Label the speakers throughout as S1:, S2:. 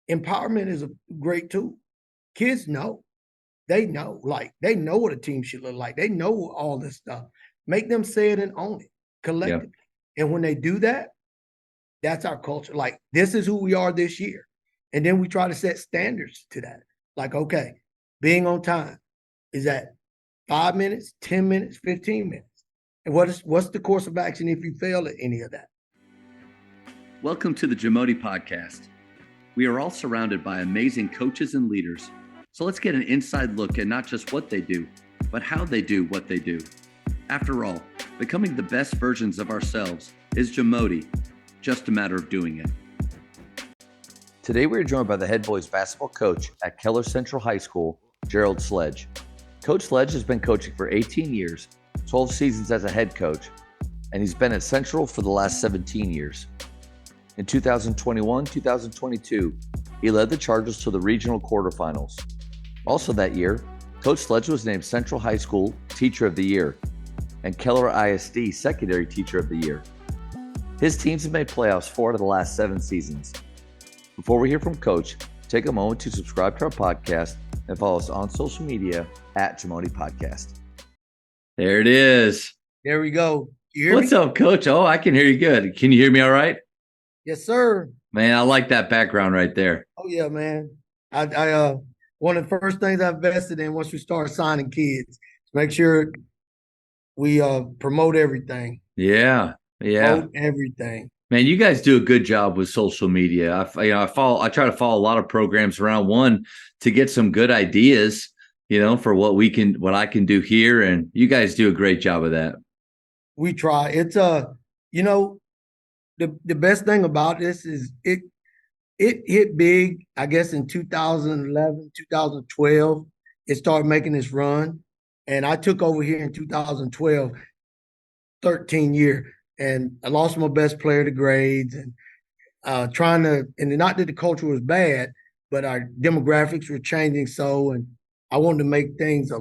S1: empowerment is a great tool. Kids know. They know. Like, they know what a team should look like. They know all this stuff. Make them say it and own it collectively. And when they do that, that's our culture. Like, this is who we are this year. And then we try to set standards to that. Like, okay, being on time is that 5 minutes, 10 minutes, 15 minutes. And what's the course of action if you fail at any of that?
S2: Welcome to the Jamodi Podcast. We are all surrounded by amazing coaches and leaders. So let's get an inside look at not just what they do, but how they do what they do. After all, becoming the best versions of ourselves is Jamodi, just a matter of doing it. Today we are joined by the head boys basketball coach at Keller Central High School, Gerald Sledge. Coach Sledge has been coaching for 18 years, 12 seasons as a head coach, and he's been at Central for the last 17 years. In 2021-2022, he led the Chargers to the regional quarterfinals. Also that year, Coach Sledge was named Central High School Teacher of the Year and Keller ISD Secondary Teacher of the Year. His teams have made playoffs 4 out of the last 7 seasons. Before we hear from Coach, take a moment to subscribe to our podcast and follow us on social media at Jamodi Podcast. There it is.
S1: There we go. You hear
S2: What's
S1: me?
S2: up, Coach? Oh, I can hear you good. Can you hear me all right?
S1: Yes, sir.
S2: Man, I like that background right there.
S1: Oh yeah, man. I one of the first things I invested in once we start signing kids is make sure we promote everything.
S2: Yeah.
S1: Promote everything.
S2: Man, you guys do a good job with social media. I try to follow a lot of programs around one to get some good ideas, for what I can do here, and you guys do a great job of that.
S1: We try. It's the best thing about this is it hit big, I guess, in 2011, 2012. It started making this run. And I took over here in 2012, 13 year, and I lost my best player to grades and and not that the culture was bad, but our demographics were changing and I wanted to make things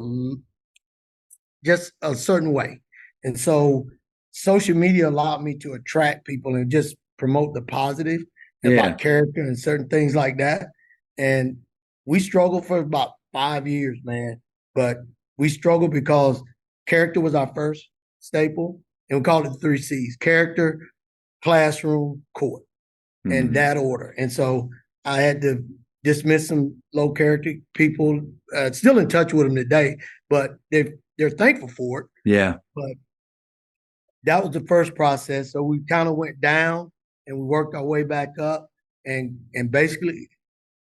S1: just a certain way. And so social media allowed me to attract people and just promote the positive about character and certain things like that. And we struggled for about 5 years, man. But we struggled because character was our first staple, and we called it 3 C's: character, classroom, court, in that order. And so I had to dismiss some low character people, still in touch with them today, but they're thankful for it.
S2: Yeah.
S1: But that was the first process. So we kind of went down and we worked our way back up. And basically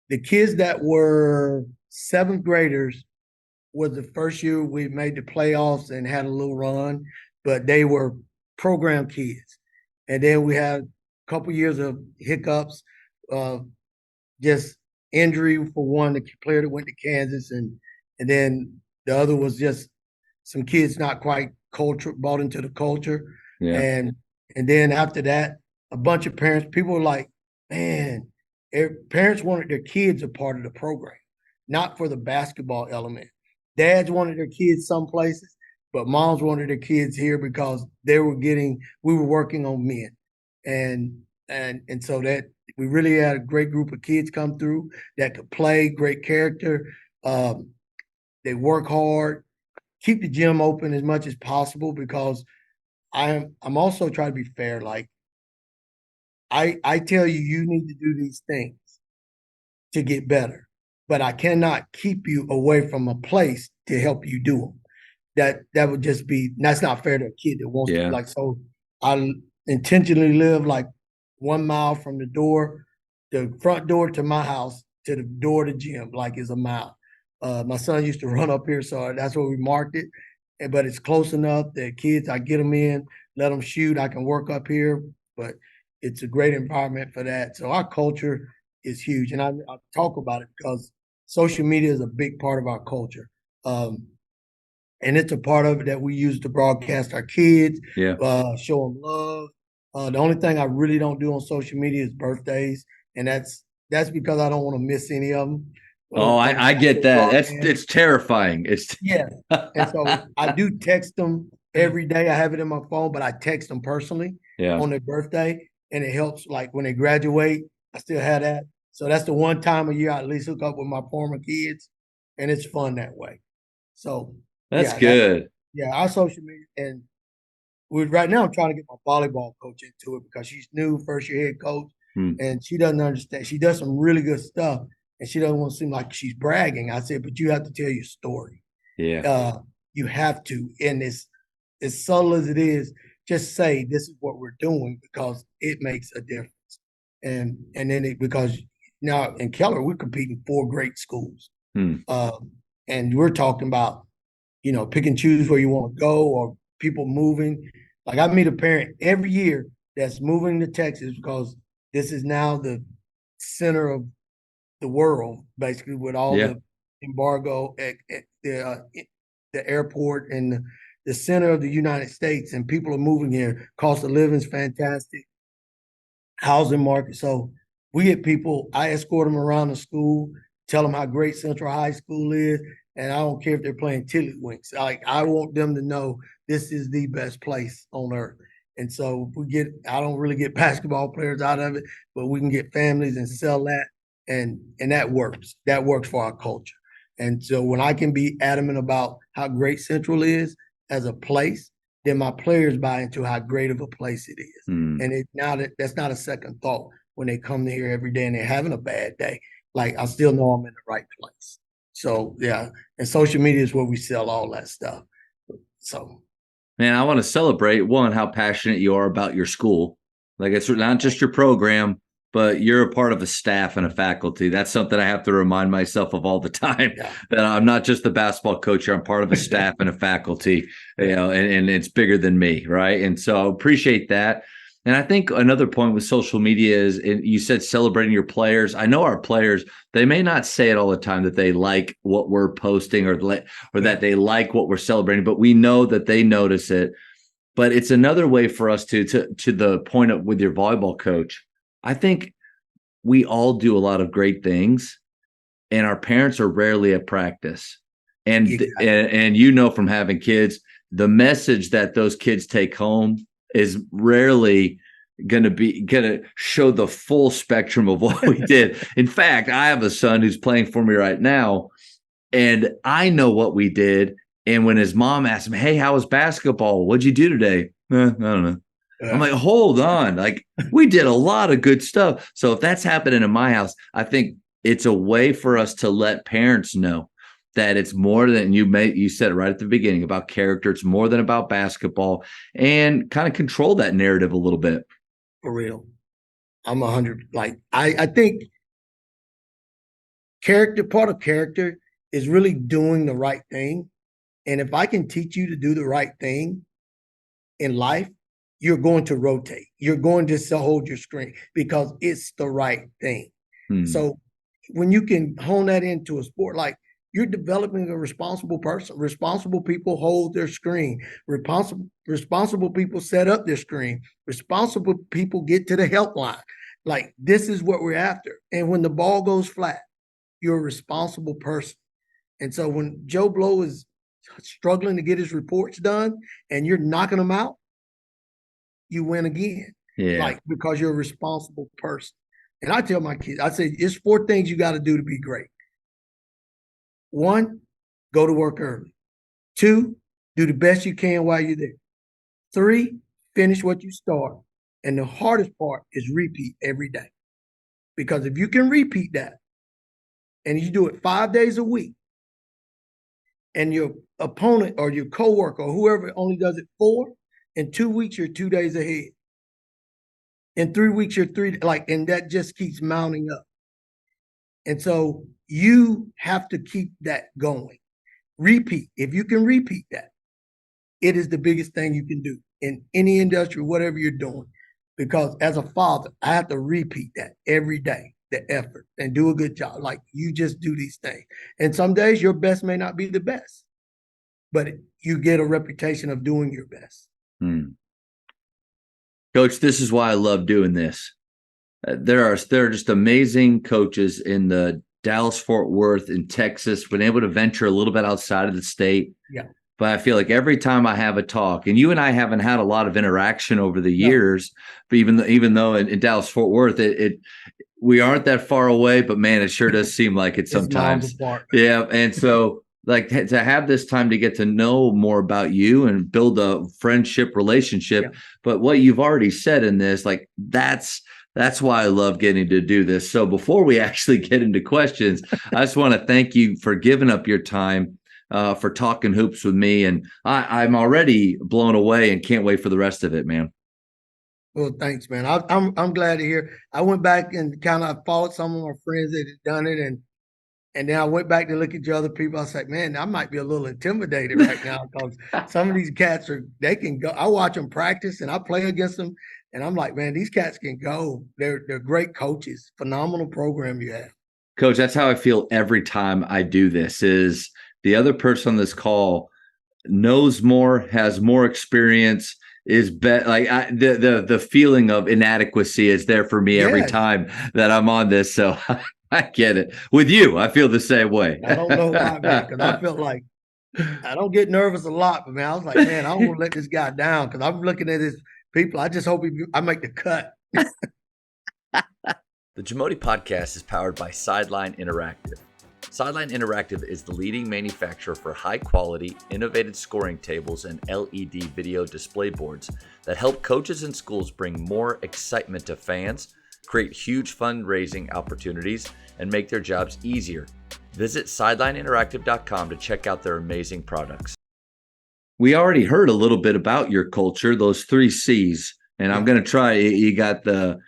S1: the kids that were 7th graders was the first year we made the playoffs and had a little run, but they were program kids. And then we had a couple years of hiccups, just injury for one, the player that went to Kansas, and then the other was just some kids not quite bought into the culture.
S2: Yeah.
S1: And then after that, a bunch of parents, people were like, man, parents wanted their kids a part of the program, not for the basketball element. Dads wanted their kids some places, but moms wanted their kids here because we were working on men. And so that we really had a great group of kids come through that could play, great character. They work hard, keep the gym open as much as possible, because I'm also trying to be fair. Like, I tell you need to do these things to get better, but I cannot keep you away from a place to help you do them. That would just that's not fair to a kid that wants to. Like, so I intentionally live like 1 mile from the front door to my house to the door to the gym, like is a mile. My son used to run up here, so that's where we marked it. But it's close enough that kids, I get them in, let them shoot. I can work up here, but it's a great environment for that. So our culture is huge. And I talk about it because social media is a big part of our culture. And it's a part of it that we use to broadcast our kids, show them love. The only thing I really don't do on social media is birthdays. And that's because I don't want to miss any of them.
S2: Oh, I get that. It's terrifying.
S1: Yeah. And so I do text them every day. I have it in my phone, but I text them personally on their birthday. And it helps, like when they graduate, I still have that So that's the one time a year I at least hook up with my former kids, and it's fun that way. So
S2: That's
S1: yeah, that
S2: good.
S1: yeah, our social media and we right now I'm trying to get my volleyball coach into it because she's new, first year head coach,
S2: Hmm.
S1: and she doesn't understand. She does some really good stuff, and she doesn't want to seem like she's bragging. I said, but you have to tell your story.
S2: Yeah.
S1: You have to, and it's as subtle as it is, just say this is what we're doing because it makes a difference. And then because now in Keller we're competing for great schools,
S2: Hmm.
S1: and we're talking about pick and choose where you want to go or people moving. Like I meet a parent every year that's moving to Texas because this is now the center of the world, basically, with all
S2: Yeah.
S1: the embargo at the airport and the center of the United States, and people are moving here. Cost of living is fantastic, housing market. So we get people. I escort them around the school, tell them how great Central High School is, and I don't care if they're playing tiddlywinks. Like I want them to know this is the best place on earth. And so I don't really get basketball players out of it, but we can get families and sell that, and that works. That works for our culture. And so when I can be adamant about how great Central is as a place, then my players buy into how great of a place it is.
S2: Hmm.
S1: And that's not a second thought when they come here every day and they're having a bad day. Like I still know I'm in the right place. So yeah, and social media is where we sell all that stuff. So
S2: Man, I want to celebrate one, how passionate you are about your school. Like it's not just your program, but you're a part of a staff and a faculty. That's something I have to remind myself of all the time.
S1: yeah,
S2: That I'm not just the basketball coach. I'm part of a staff and a faculty, and it's bigger than me, right? And so I appreciate that. And I think another point with social media is, and you said celebrating your players. I know our players, they may not say it all the time that they like what we're posting or that they like what we're celebrating, but we know that they notice it. But it's another way for us to the point of with your volleyball coach. I think we all do a lot of great things, and our parents are rarely at practice. And
S1: exactly.
S2: and from having kids, the message that those kids take home is rarely going to show the full spectrum of what we did. In fact, I have a son who's playing for me right now, and I know what we did. And when his mom asked him, "Hey, how was basketball? What'd you do today?" I don't know. I'm like, hold on. Like, we did a lot of good stuff. So if that's happening in my house, I think it's a way for us to let parents know that it's more than you said it right at the beginning about character. It's more than about basketball, and kind of control that narrative a little bit.
S1: For real. I'm 100. Like I think part of character is really doing the right thing. And if I can teach you to do the right thing in life, you're going to rotate. You're going to hold your screen because it's the right thing. So when you can hone that into a sport, like you're developing a responsible person. Responsible people hold their screen. Responsible people set up their screen. Responsible people get to the helpline. Like this is what we're after. And when the ball goes flat, you're a responsible person. And so when Joe Blow is struggling to get his reports done and you're knocking them out, you win again.
S2: Yeah.
S1: Like because you're a responsible person. And I tell my kids, I say, it's 4 things you got to do to be great. 1, go to work early. 2, do the best you can while you're there. 3, finish what you start. And the hardest part is repeat every day. Because if you can repeat that and you do it 5 days a week, and your opponent or your coworker or whoever only does it 4, in 2 weeks, you're 2 days ahead. In 3 weeks, you're 3, and that just keeps mounting up. And so you have to keep that going. Repeat. If you can repeat that, it is the biggest thing you can do in any industry, whatever you're doing. Because as a father, I have to repeat that every day, the effort, and do a good job. Like you just do these things. And some days your best may not be the best, but you get a reputation of doing your best.
S2: Coach, this is why I love doing this. There are just amazing coaches in the Dallas, Fort Worth, in Texas, been able to venture a little bit outside of the state.
S1: Yeah.
S2: But I feel like every time I have a talk, and you and I haven't had a lot of interaction over the years, but even though in Dallas, Fort Worth, we aren't that far away, but man, it sure does seem like it
S1: It's miles
S2: sometimes.
S1: apart.
S2: Yeah. And so like to have this time to get to know more about you and build a friendship relationship.
S1: Yeah.
S2: But what you've already said in this, like that's why I love getting to do this. So before we actually get into questions, I just want to thank you for giving up your time, for talking hoops with me. And I'm already blown away and can't wait for the rest of it, man.
S1: Well, thanks, man. I'm glad to hear. I went back and kind of followed some of my friends that had done it, and then I went back to look at your other people. I was like, man, I might be a little intimidated right now because some of these cats they can go. I watch them practice and I play against them, and I'm like, man, these cats can go. They're great coaches. Phenomenal program you have.
S2: Coach, that's how I feel every time I do this. Is the other person on this call knows more, has more experience, is like the feeling of inadequacy is there for me every
S1: Yes.
S2: time that I'm on this. So I get it. With you, I feel the same way.
S1: I don't know why, man, because I felt like I don't get nervous a lot, but man, I was like, man, I don't want to let this guy down because I'm looking at his people. I just hope I make the cut.
S3: The Jamodi podcast is powered by Sideline Interactive. Sideline Interactive is the leading manufacturer for high-quality, innovative scoring tables and LED video display boards that help coaches and schools bring more excitement to fans, create huge fundraising opportunities, and make their jobs easier. Visit sidelineinteractive.com to check out their amazing products.
S2: We already heard a little bit about your culture, those 3 C's, and I'm going to try. You got the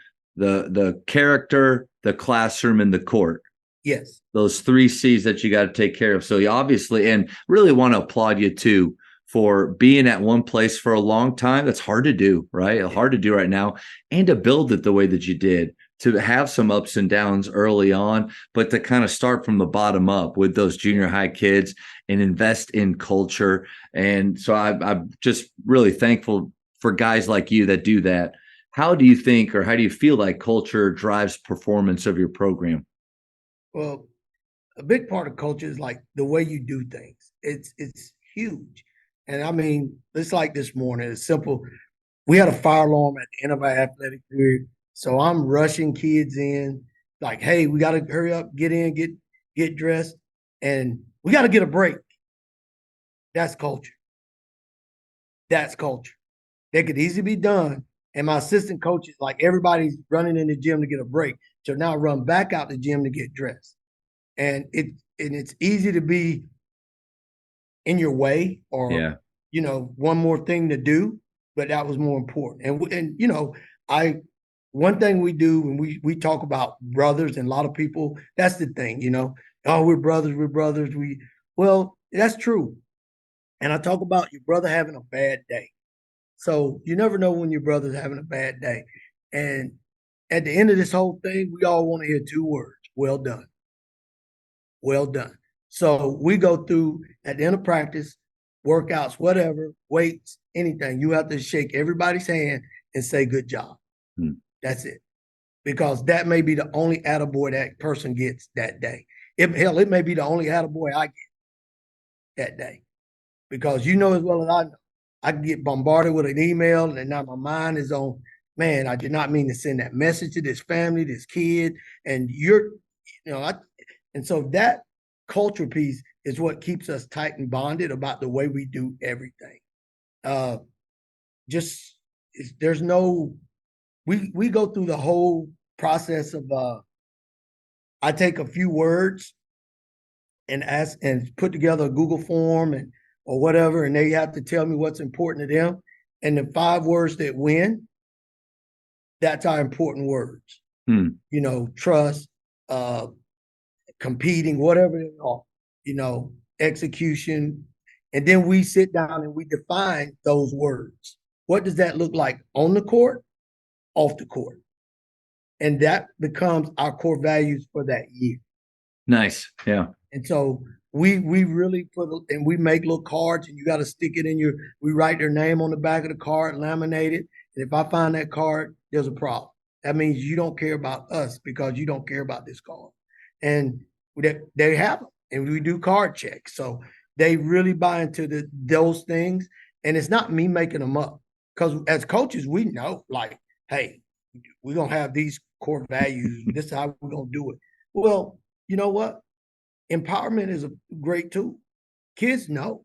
S2: character, the classroom, and the court.
S1: Yes.
S2: Those 3 C's that you got to take care of. So you obviously, and really want to applaud you too for being at one place for a long time. That's hard to do, right? Yeah. Hard to do right now, and to build it the way that you did, to have some ups and downs early on, but to kind of start from the bottom up with those junior high kids and invest in culture. And so I'm just really thankful for guys like you that do that. How do you think, or how do you feel like culture drives performance of your program?
S1: Well, a big part of culture is like the way you do things. It's huge. And I mean, it's like this morning. It's simple. We had a fire alarm at the end of our athletic period. So I'm rushing kids in, like, hey, we got to hurry up, get in, get dressed, and we got to get a break. That's culture. That's culture. That could easily be done. And my assistant coaches, like everybody's running in the gym to get a break. So now run back out the gym to get dressed. And it's easy to be in your way or, one more thing to do, but that was more important. And one thing we do when we talk about brothers, and a lot of people, that's the thing, oh, we're brothers. Well, that's true. And I talk about your brother having a bad day. So you never know when your brother's having a bad day. And at the end of this whole thing, we all want to hear 2 words: well done. Well done. So we go through at the end of practice, workouts, whatever, weights, anything. You have to shake everybody's hand and say good job. That's it. Because that may be the only attaboy that person gets that day. It may be the only attaboy I get that day. Because you know as well as I know, I can get bombarded with an email and now my mind is on, man, I did not mean to send that message to this family, this kid, and and so that culture piece is what keeps us tight and bonded about the way we do everything. We go through the whole process of, I take a few words and ask and put together a Google form or whatever, and they have to tell me what's important to them. And the 5 words that win, that's our important words. Trust, competing, whatever they are, execution. And then we sit down and we define those words. What does that look like on the court, off the court? And that becomes our core values for that year.
S2: Nice. Yeah.
S1: And so we really and we make little cards, and you got to stick it we write their name on the back of the card, laminate it. And if I find that card, there's a problem. That means you don't care about us because you don't care about this card. And they have them, and we do card checks. So they really buy into those things. And it's not me making them up, because as coaches, we know, like, hey, we're gonna have these core values. This is how we're gonna do it. Well, you know what? Empowerment is a great tool. Kids know.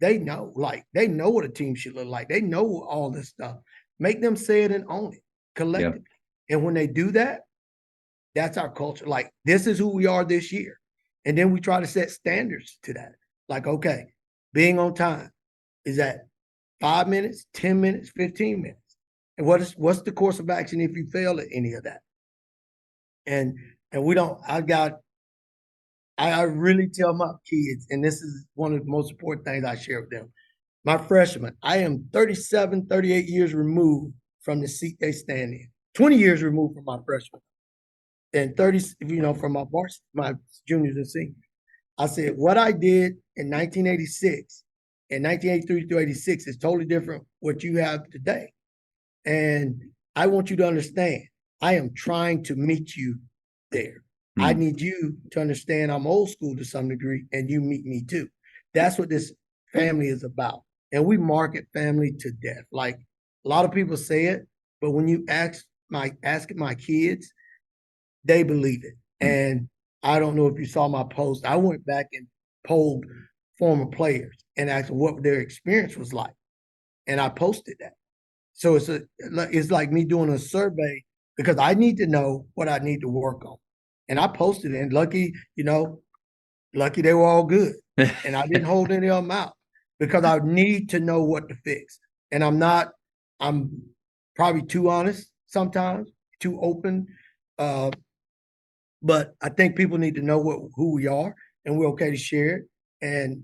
S1: They know, like they know what a team should look like. They know all this stuff. Make them say it and own it collectively. And when they do that, that's our culture. Like this is who we are this year. And then we try to set standards to that. Like, okay, being on time is that 5 minutes, 10 minutes, 15 minutes. And what's the course of action if you fail at any of that? And we don't, I really tell my kids, and this is one of the most important things I share with them. My freshmen, I am 37, 38 years removed from the seat they stand in, 20 years removed from my freshman, and 30, from my juniors and seniors. I said, what I did in 1986 and 1983 through 86 is totally different what you have today. And I want you to understand, I am trying to meet you there. I need you to understand I'm old school to some degree, and you meet me too. That's what this family is about. And we market family to death. Like a lot of people say it, but when you ask my kids, they believe it. And I don't know if you saw my post. I went back and polled former players and asked what their experience was like. And I posted that. So it's like me doing a survey because I need to know what I need to work on. And I posted it, and lucky they were all good. And I didn't hold any of them out because I need to know what to fix. And I'm probably too honest sometimes, too open. But I think people need to know who we are, and we're okay to share it. And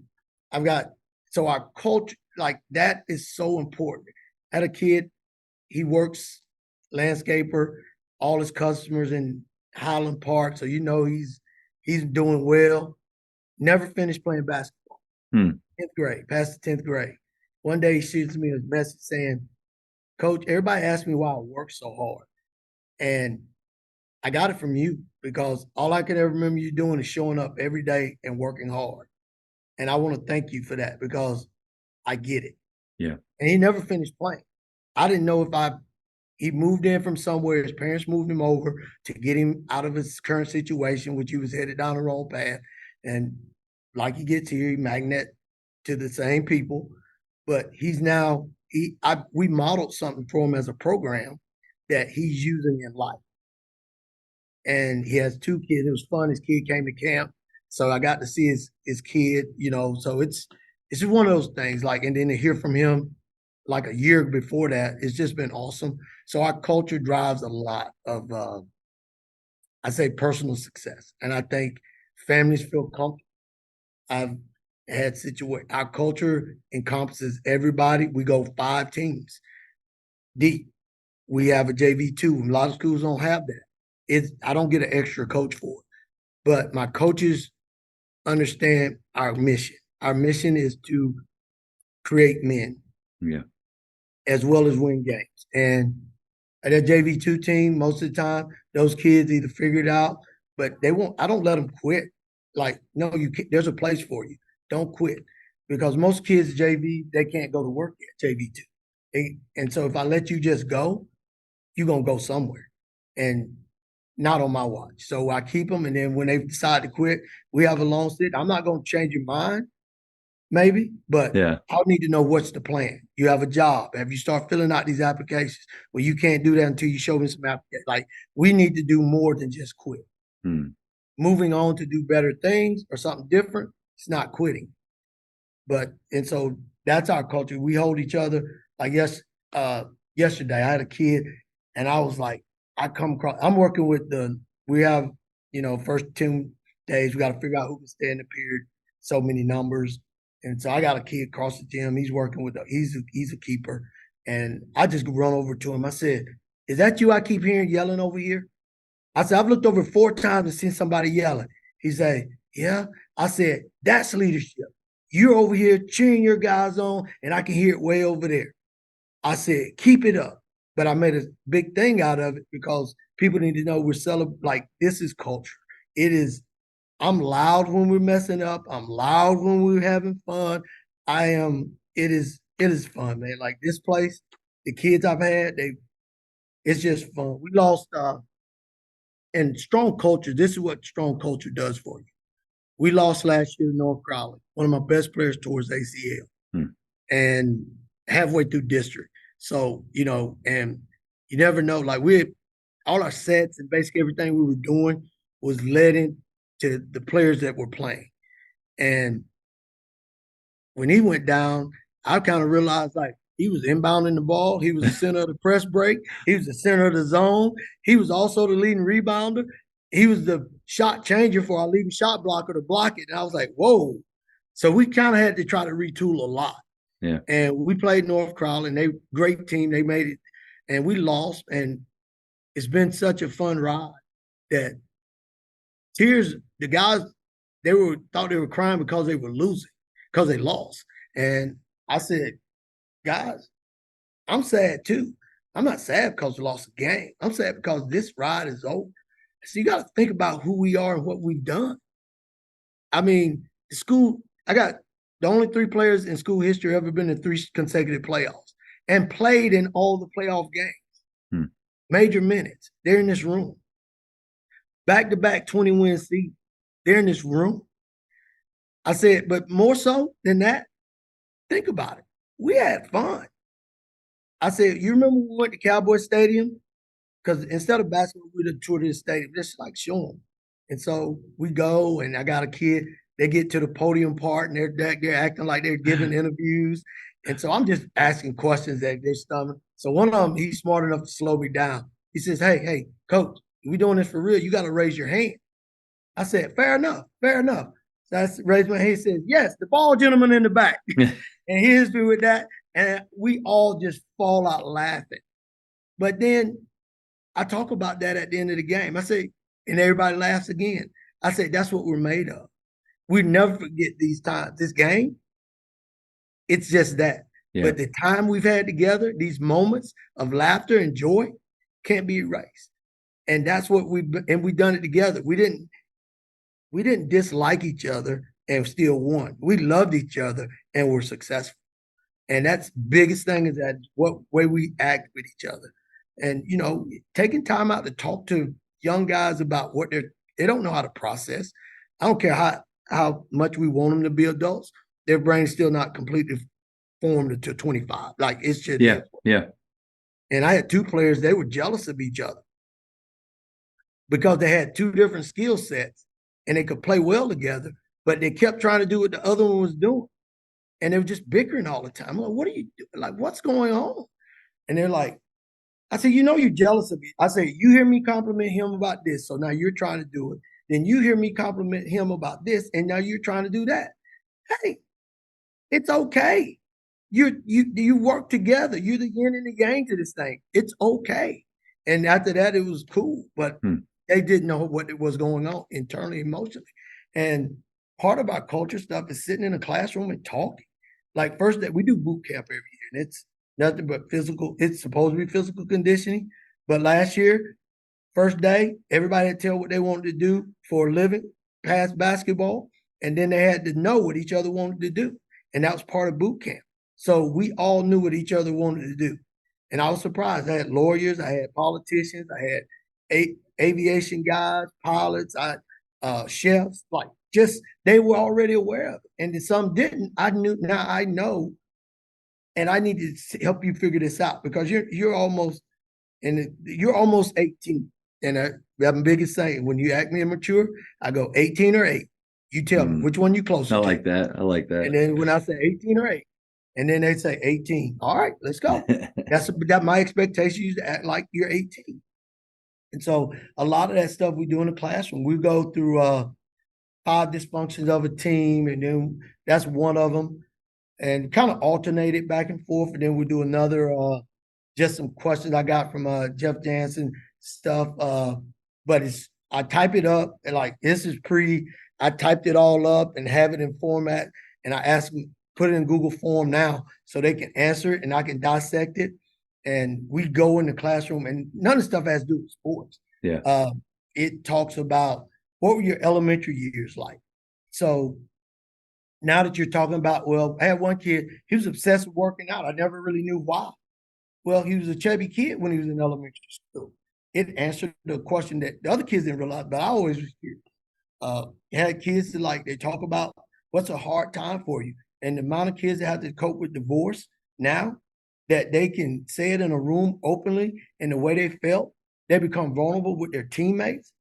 S1: so our culture, like that is so important. I had a kid, he works landscaper, all his customers in Highland Park, so he's doing well. Never finished playing basketball. 10th grade, past the 10th grade. One day he shoots me a message saying, Coach, everybody asks me why I work so hard. And I got it from you because all I can ever remember you doing is showing up every day and working hard. And I want to thank you for that because I get it.
S3: Yeah.
S1: And he never finished playing. I didn't know he moved in from somewhere. His parents moved him over to get him out of his current situation, which he was headed down the wrong path. And like he gets here, he magnet to the same people. But he's now, we modeled something for him as a program that he's using in life. And he has 2 kids. It was fun. His kid came to camp. So I got to see his kid, so it's just one of those things. Like, and then to hear from him like a year before that, it's just been awesome. So our culture drives a lot of, I say, personal success. And I think families feel comfortable. I've had our culture encompasses everybody. We go 5 teams deep. We have a JV2. A lot of schools don't have that. I don't get an extra coach for it. But my coaches understand our mission. Our mission is to create men.
S3: Yeah.
S1: As well as win games. And at that JV2 team, most of the time, those kids either figure it out, but I don't let them quit. Like, no, there's a place for you. Don't quit. Because most kids JV, they can't go to work at JV2. And so if I let you just go, you're going to go somewhere. And not on my watch. So I keep them. And then when they decide to quit, we have a long sit. I'm not going to change your mind. Maybe, but
S3: yeah.
S1: I need to know what's the plan. You have a job. Have you start filling out these applications? Well, you can't do that until you show me some applications. Like, we need to do more than just quit. Moving on to do better things or something different, it's not quitting. And so that's our culture. We hold each other. Like yesterday, I had a kid and I was like, I'm working with we have, first 10 days, we got to figure out who can stay in the period, so many numbers. And so I got a kid across the gym. He's working with he's a keeper. And I just run over to him. I said, is that you I keep hearing yelling over here? I said, I've looked over 4 times and seen somebody yelling. He said, yeah. I said, that's leadership. You're over here cheering your guys on, and I can hear it way over there. I said, keep it up. But I made a big thing out of it because people need to know we're celebrating. Like, this is culture. I'm loud when we're messing up. I'm loud when we're having fun. It is fun, man. Like this place, the kids I've had, It's just fun. We lost, and strong culture. This is what strong culture does for you. We lost last year to North Crowley. One of my best players towards ACL, and halfway through district. So, and you never know. Like all our sets and basically everything we were doing was led into the players that were playing. And when he went down, I kind of realized like he was inbounding the ball. He was the center of the press break. He was the center of the zone. He was also the leading rebounder. He was the shot changer for our leading shot blocker to block it. And I was like, whoa. So we kind of had to try to retool a lot.
S2: Yeah.
S1: And we played North Crowley, and they great team. They made it, and we lost. And it's been such a fun ride that tears, the guys, thought they were crying because they were losing, because they lost. And I said, guys, I'm sad too. I'm not sad because we lost a game. I'm sad because this ride is over. So you got to think about who we are and what we've done. I mean, I got the only 3 players in school history ever been in 3 consecutive playoffs and played in all the playoff games, major minutes. They're in this room. Back-to-back 20-win season. They're in this room. I said, but more so than that, think about it. We had fun. I said, you remember when we went to Cowboy Stadium? Because instead of basketball, we did tour to the stadium, just like show them. And so we go, and I got a kid. They get to the podium part, and they're acting like they're giving interviews. And so I'm just asking questions at their stomach. So one of them, he's smart enough to slow me down. He says, hey, coach, we doing this for real. You got to raise your hand. I said, fair enough. So I raised my hand. He says, yes, the ball gentleman in the back. And he hits me with that. And we all just fall out laughing. But then I talk about that at the end of the game. I say, and everybody laughs again. I say, that's what we're made of. We never forget these times. This game, it's just that. Yeah. But the time we've had together, these moments of laughter and joy can't be erased. And that's what we've done it together. We didn't dislike each other and still won. We loved each other and were successful. And that's biggest thing is that what way we act with each other. And, taking time out to talk to young guys about what they don't know how to process. I don't care how much we want them to be adults. Their brain's still not completely formed until 25. Like it's just.
S2: Yeah.
S1: And I had 2 players, they were jealous of each other because they had 2 different skill sets and they could play well together, but they kept trying to do what the other one was doing. And they were just bickering all the time. I'm like, what are you doing? Like, what's going on? And they're like, I said, you're jealous of me. I said, you hear me compliment him about this, so now you're trying to do it. Then you hear me compliment him about this, and now you're trying to do that. Hey, it's okay. You work together. You're the yin and the yang to this thing. It's okay. And after that, it was cool. But they didn't know what was going on internally, emotionally. And part of our culture stuff is sitting in a classroom and talking. Like first day, we do boot camp every year, and it's nothing but physical. It's supposed to be physical conditioning. But last year, first day, everybody had to tell what they wanted to do for a living, past basketball. And then they had to know what each other wanted to do. And that was part of boot camp. So we all knew what each other wanted to do. And I was surprised. I had lawyers, I had politicians, I had aviation guys, pilots, chefs, like just they were already aware of it. And some didn't. I know. And I need to help you figure this out because you're almost 18. And the biggest thing, when you act me immature, I go 18 or 8. You tell me which one you closer to.
S2: I like that.
S1: And then when I say 18 or 8, and then they say 18. All right, let's go. That's my expectation is to act like you're 18. And so a lot of that stuff we do in the classroom, we go through 5 dysfunctions of a team, and then that's one of them, and kind of alternate it back and forth. And then we do another, just some questions I got from Jeff Jansen stuff. But I type it up and like this is I typed it all up and have it in format, and I ask them put it in Google Form now so they can answer it and I can dissect it. And we go in the classroom, and none of the stuff has to do with sports.
S2: Yeah.
S1: It talks about what were your elementary years like. So now that you're talking about, well, I had one kid, he was obsessed with working out. I never really knew why. Well, he was a chubby kid when he was in elementary school. It answered the question that the other kids didn't realize, but I always was curious. Had kids that like they talk about what's a hard time for you, and the amount of kids that have to cope with divorce now, that they can say it in a room openly and the way they felt, they become vulnerable with their teammates.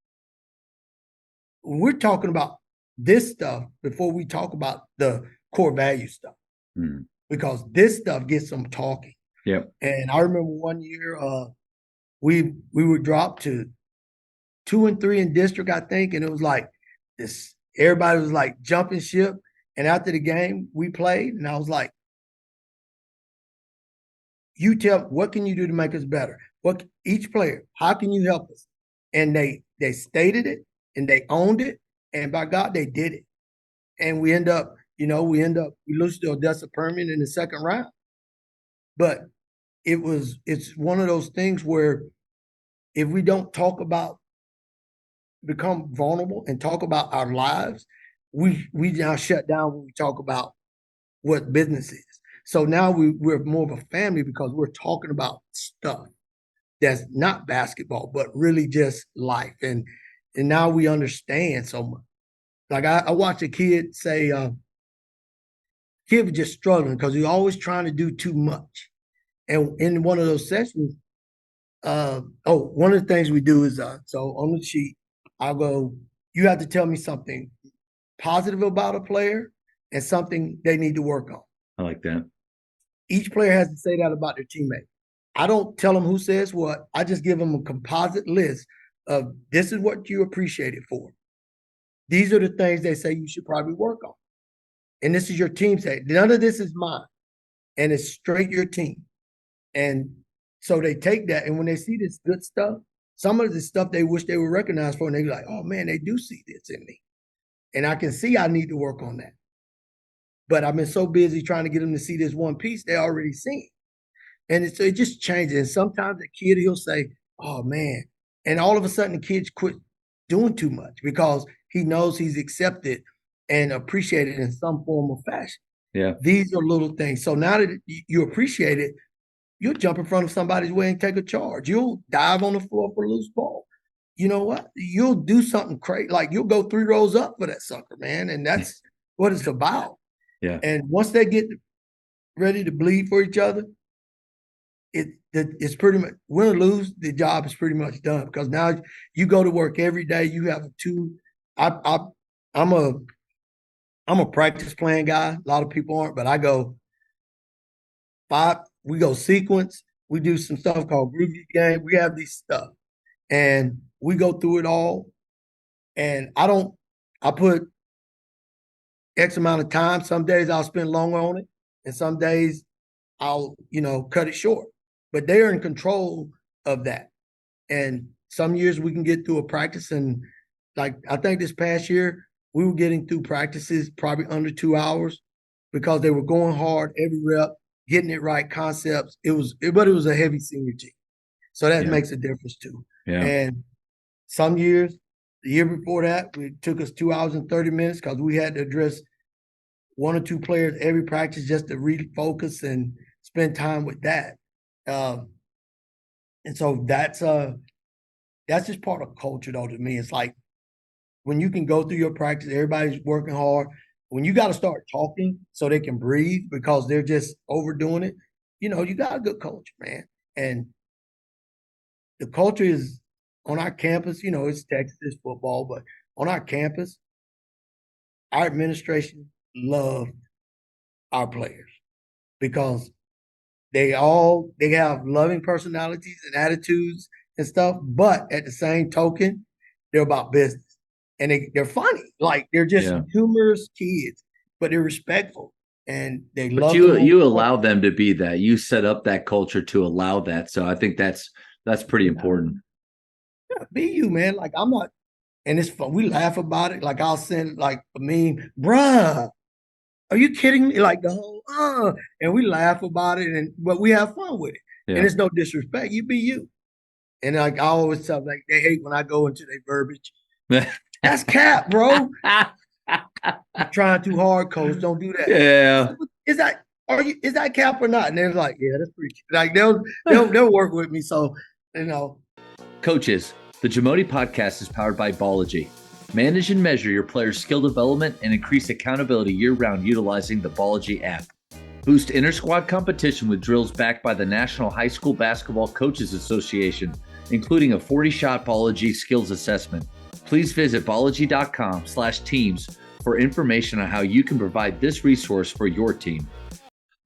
S1: We're talking about this stuff before we talk about the core value stuff, because this stuff gets them talking.
S2: Yep.
S1: And I remember one year we were dropped to 2 and 3 in district, I think, and it was like this. Everybody was like jumping ship. And after the game, we played, and I was like, "You tell, what can you do to make us better? What each player? How can you help us?" And they stated it, and they owned it, and by God, they did it. And we lose to Odessa Permian in the second round. But it's one of those things where if we don't become vulnerable and talk about our lives, we now shut down when we talk about what business is. So now we're more of a family because we're talking about stuff that's not basketball, but really just life. And now we understand so much. Like I watch a kid say, kid was just struggling because he's always trying to do too much. And in one of those sessions, one of the things we do is, so on the sheet, I'll go, you have to tell me something positive about a player and something they need to work on.
S2: I like that.
S1: Each player has to say that about their teammate. I don't tell them who says what. I just give them a composite list of this is what you appreciate it for. These are the things they say you should probably work on. And this is your team say. None of this is mine. And it's straight your team. And so they take that, and when they see this good stuff, some of the stuff they wish they were recognized for, and they're like, oh man, they do see this in me. And I can see I need to work on that. But I've been so busy trying to get them to see this one piece they already seen. And it just changes. And sometimes a kid, he'll say, oh man. And all of a sudden the kids quit doing too much because he knows he's accepted and appreciated in some form or fashion.
S2: Yeah.
S1: These are little things. So now that you appreciate it, you'll jump in front of somebody's way and take a charge. You'll dive on the floor for a loose ball. You know what? You'll do something crazy. Like you'll go 3 rows up for that sucker, man. And that's what it's about.
S2: Yeah.
S1: And once they get ready to bleed for each other, it's pretty much, win or lose, the job is pretty much done, because now you go to work every day. You have I'm a practice plan guy. A lot of people aren't, but I go 5. We go sequence. We do some stuff called groovy game. We have these stuff, and we go through it all. And I put X amount of time. Some days I'll spend longer on it, and some days I'll, cut it short. But they're in control of that. And some years we can get through a practice, and like I think this past year we were getting through practices probably under 2 hours because they were going hard every rep, getting it right, concepts. But it was a heavy senior team. So that makes a difference too.
S2: Yeah.
S1: And some years, the year before that, it took us 2 hours and 30 minutes because we had to address 1 or 2 players every practice just to refocus and spend time with that. And so that's just part of culture though to me. It's like when you can go through your practice, everybody's working hard. When you got to start talking so they can breathe because they're just overdoing it, you got a good culture, man. And the culture is on our campus, it's Texas, it's football, but on our campus, our administration loved our players because they have loving personalities and attitudes and stuff, but at the same token, they're about business. And they're funny. Like they're just humorous kids, but they're respectful and they love.
S2: But you allow them to be that. You set up that culture to allow that. So I think that's pretty important.
S1: Yeah, be you, man. Like I'm not, and it's fun. We laugh about it. Like I'll send like a meme, bruh. Are you kidding me? Like the whole and we laugh about it, but we have fun with it. Yeah. And it's no disrespect. You be you. And like I always tell them, like they hate when I go into their verbiage. That's cap, bro. You're trying too hard, coach. Don't do that.
S2: Yeah.
S1: Is that is that cap or not? And they're like, yeah, that's pretty cute. Like they'll work with me. So, you know.
S2: Coaches, the Jamodi podcast is powered by Ballogy. Manage and measure your players' skill development and increase accountability year-round utilizing the Ballogy app. Boost inter-squad competition with drills backed by the National High School Basketball Coaches Association, including a 40-shot Ballogy skills assessment. Please visit ballogy.com/teams for information on how you can provide this resource for your team.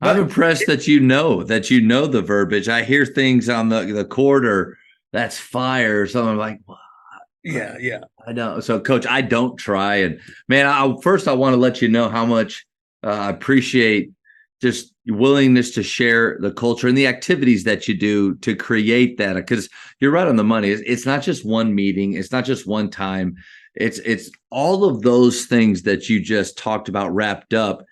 S2: I'm impressed that you know the verbiage. I hear things on the court or that's fire or something. I'm like, wow.
S1: Yeah.
S2: I know. So, Coach, I don't try. And, man, I want to let you know how much I appreciate just your willingness to share the culture and the activities that you do to create that. Because you're right on the money. It's not just one meeting. It's not just one time. It's all of those things that you just talked about wrapped up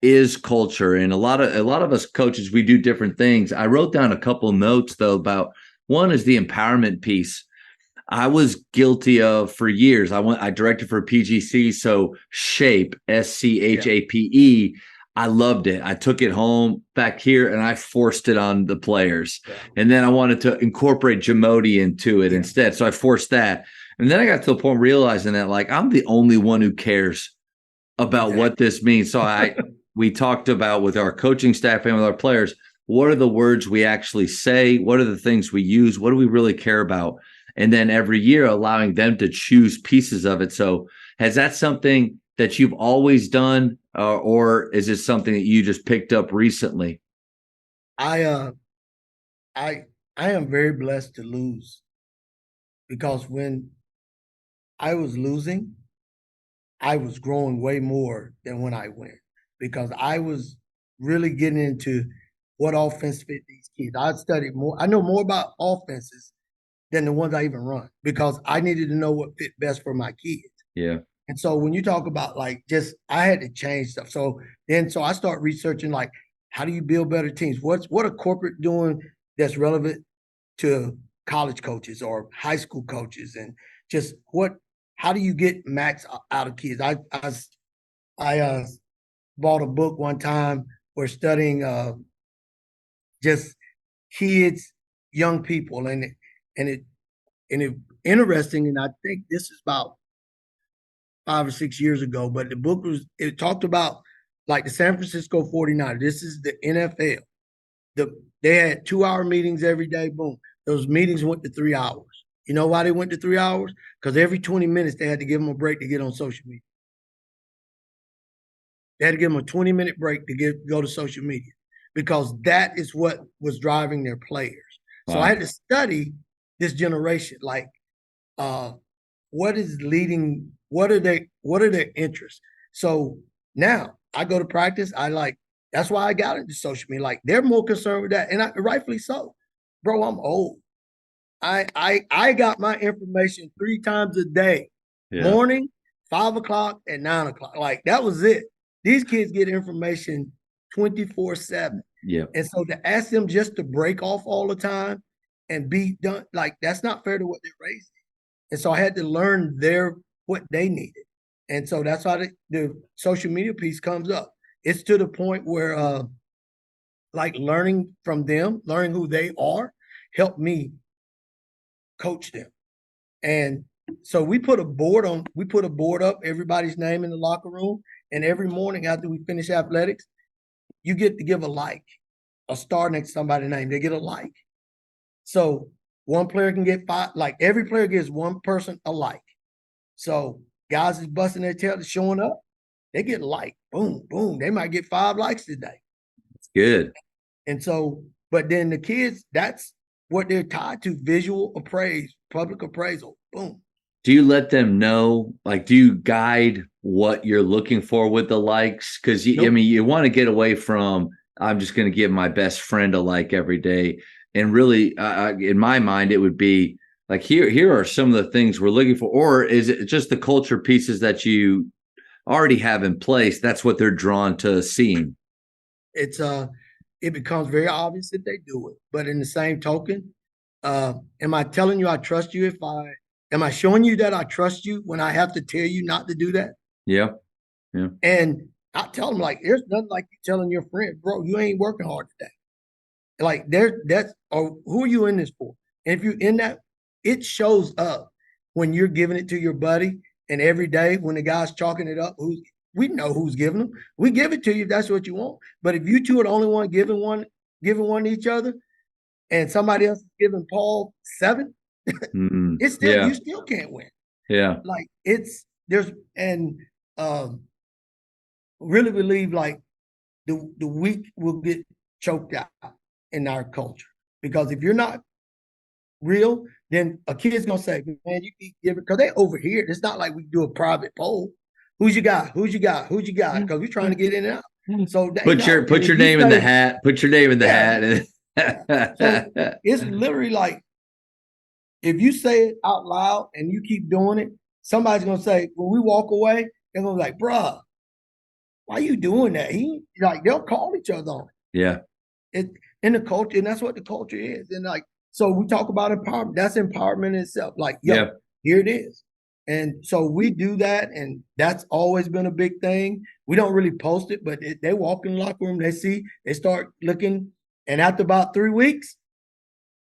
S2: is culture. And a lot of us coaches, we do different things. I wrote down a couple notes, though, about one is the empowerment piece. I was guilty of for years. I directed for PGC, so SHAPE, SCHAPE. I loved it. I took it home back here and I forced it on the players. Yeah. And then I wanted to incorporate Jamodi into it instead. So I forced that. And then I got to the point realizing that like I'm the only one who cares about what this means. So we talked about with our coaching staff and with our players, what are the words we actually say? What are the things we use? What do we really care about? And then every year allowing them to choose pieces of it. So has that something that you've always done or is it something that you just picked up recently?
S1: I am very blessed to lose because when I was losing, I was growing way more than when I win because I was really getting into what offense fit these kids. I studied more. I know more about offenses than the ones I even run because I needed to know what fit best for my kids.
S2: Yeah.
S1: And so when you talk about like I had to change stuff. So I start researching like how do you build better teams? What are corporate doing that's relevant to college coaches or high school coaches and just how do you get max out of kids? I bought a book one time. We're studying just kids, young people, and it interesting. And I think this is about 5 or 6 years ago, but the book it talked about like the San Francisco 49ers. This is the NFL. They had 2-hour meetings every day. Boom. Those meetings went to 3 hours. You know why they went to 3 hours? Because every 20 minutes they had to give them a break to get on social media. They had to give them a 20-minute break to go to social media because that is what was driving their players. Wow. So I had to study this generation, like what is leading, what are their interests? So now I go to practice. That's why I got into social media. Like they're more concerned with that, and rightfully so. Bro, I'm old. I got my information 3 times a day. Yeah. Morning, 5 o'clock, and 9 o'clock. Like that was it. These kids get information 24/7.
S2: Yeah.
S1: And so to ask them just to break off all the time and be done, like that's not fair to what they're raised in. And so I had to learn what they needed. And so that's how the social media piece comes up. It's to the point where like learning from them, learning who they are, helped me coach them. And so we put a board up, everybody's name in the locker room. And every morning after we finish athletics, you get to give a star next to somebody's name. They get a like. So one player can get 5, like every player gives one person a like. So guys is busting their tail, showing up, they get like, boom, boom. They might get 5 likes today.
S2: It's good.
S1: And so, but then the kids, that's what they're tied to, visual appraise, public appraisal, boom.
S2: Do you let them know, like, do you guide what you're looking for with the likes? Because, I mean, you want to get away from, I'm just going to give my best friend a like every day. And really, in my mind, it would be like, here are some of the things we're looking for. Or is it just the culture pieces that you already have in place? That's what they're drawn to seeing.
S1: It becomes very obvious that they do it. But in the same token, am I telling you I trust you am I showing you that I trust you when I have to tell you not to do that?
S2: Yeah. Yeah.
S1: And I tell them like, there's nothing like you telling your friend, bro, you ain't working hard today. Like or who are you in this for? And if you're in that, it shows up when you're giving it to your buddy. And every day when the guy's chalking it up, we know who's giving them. We give it to you if that's what you want. But if you two are the only one giving one to each other, and somebody else is giving Paul 7, it's still
S3: Yeah.
S1: you still can't win.
S3: Yeah.
S1: Like um really believe like the weak will get choked out in our culture. Because if you're not real, then a kid's gonna say, man, you keep giving, because they overhear it. It's not like we do a private poll. Who's you got? Who's you got? Who's you got? Because we're trying to get in and out. So they know.
S3: Put your name in the hat. Put your name in the hat.
S1: Yeah. So it's literally like, if you say it out loud and you keep doing it, somebody's gonna say, when we walk away, they're gonna be like, bruh, why you doing that? They'll call each other on it.
S3: Yeah.
S1: It in the culture, and that's what the culture is. And like, so we talk about empowerment. That's empowerment in itself. Like, yo, here it is. And so we do that, and that's always been a big thing. We don't really post it, but they walk in the locker room, they start looking, and after about 3 weeks,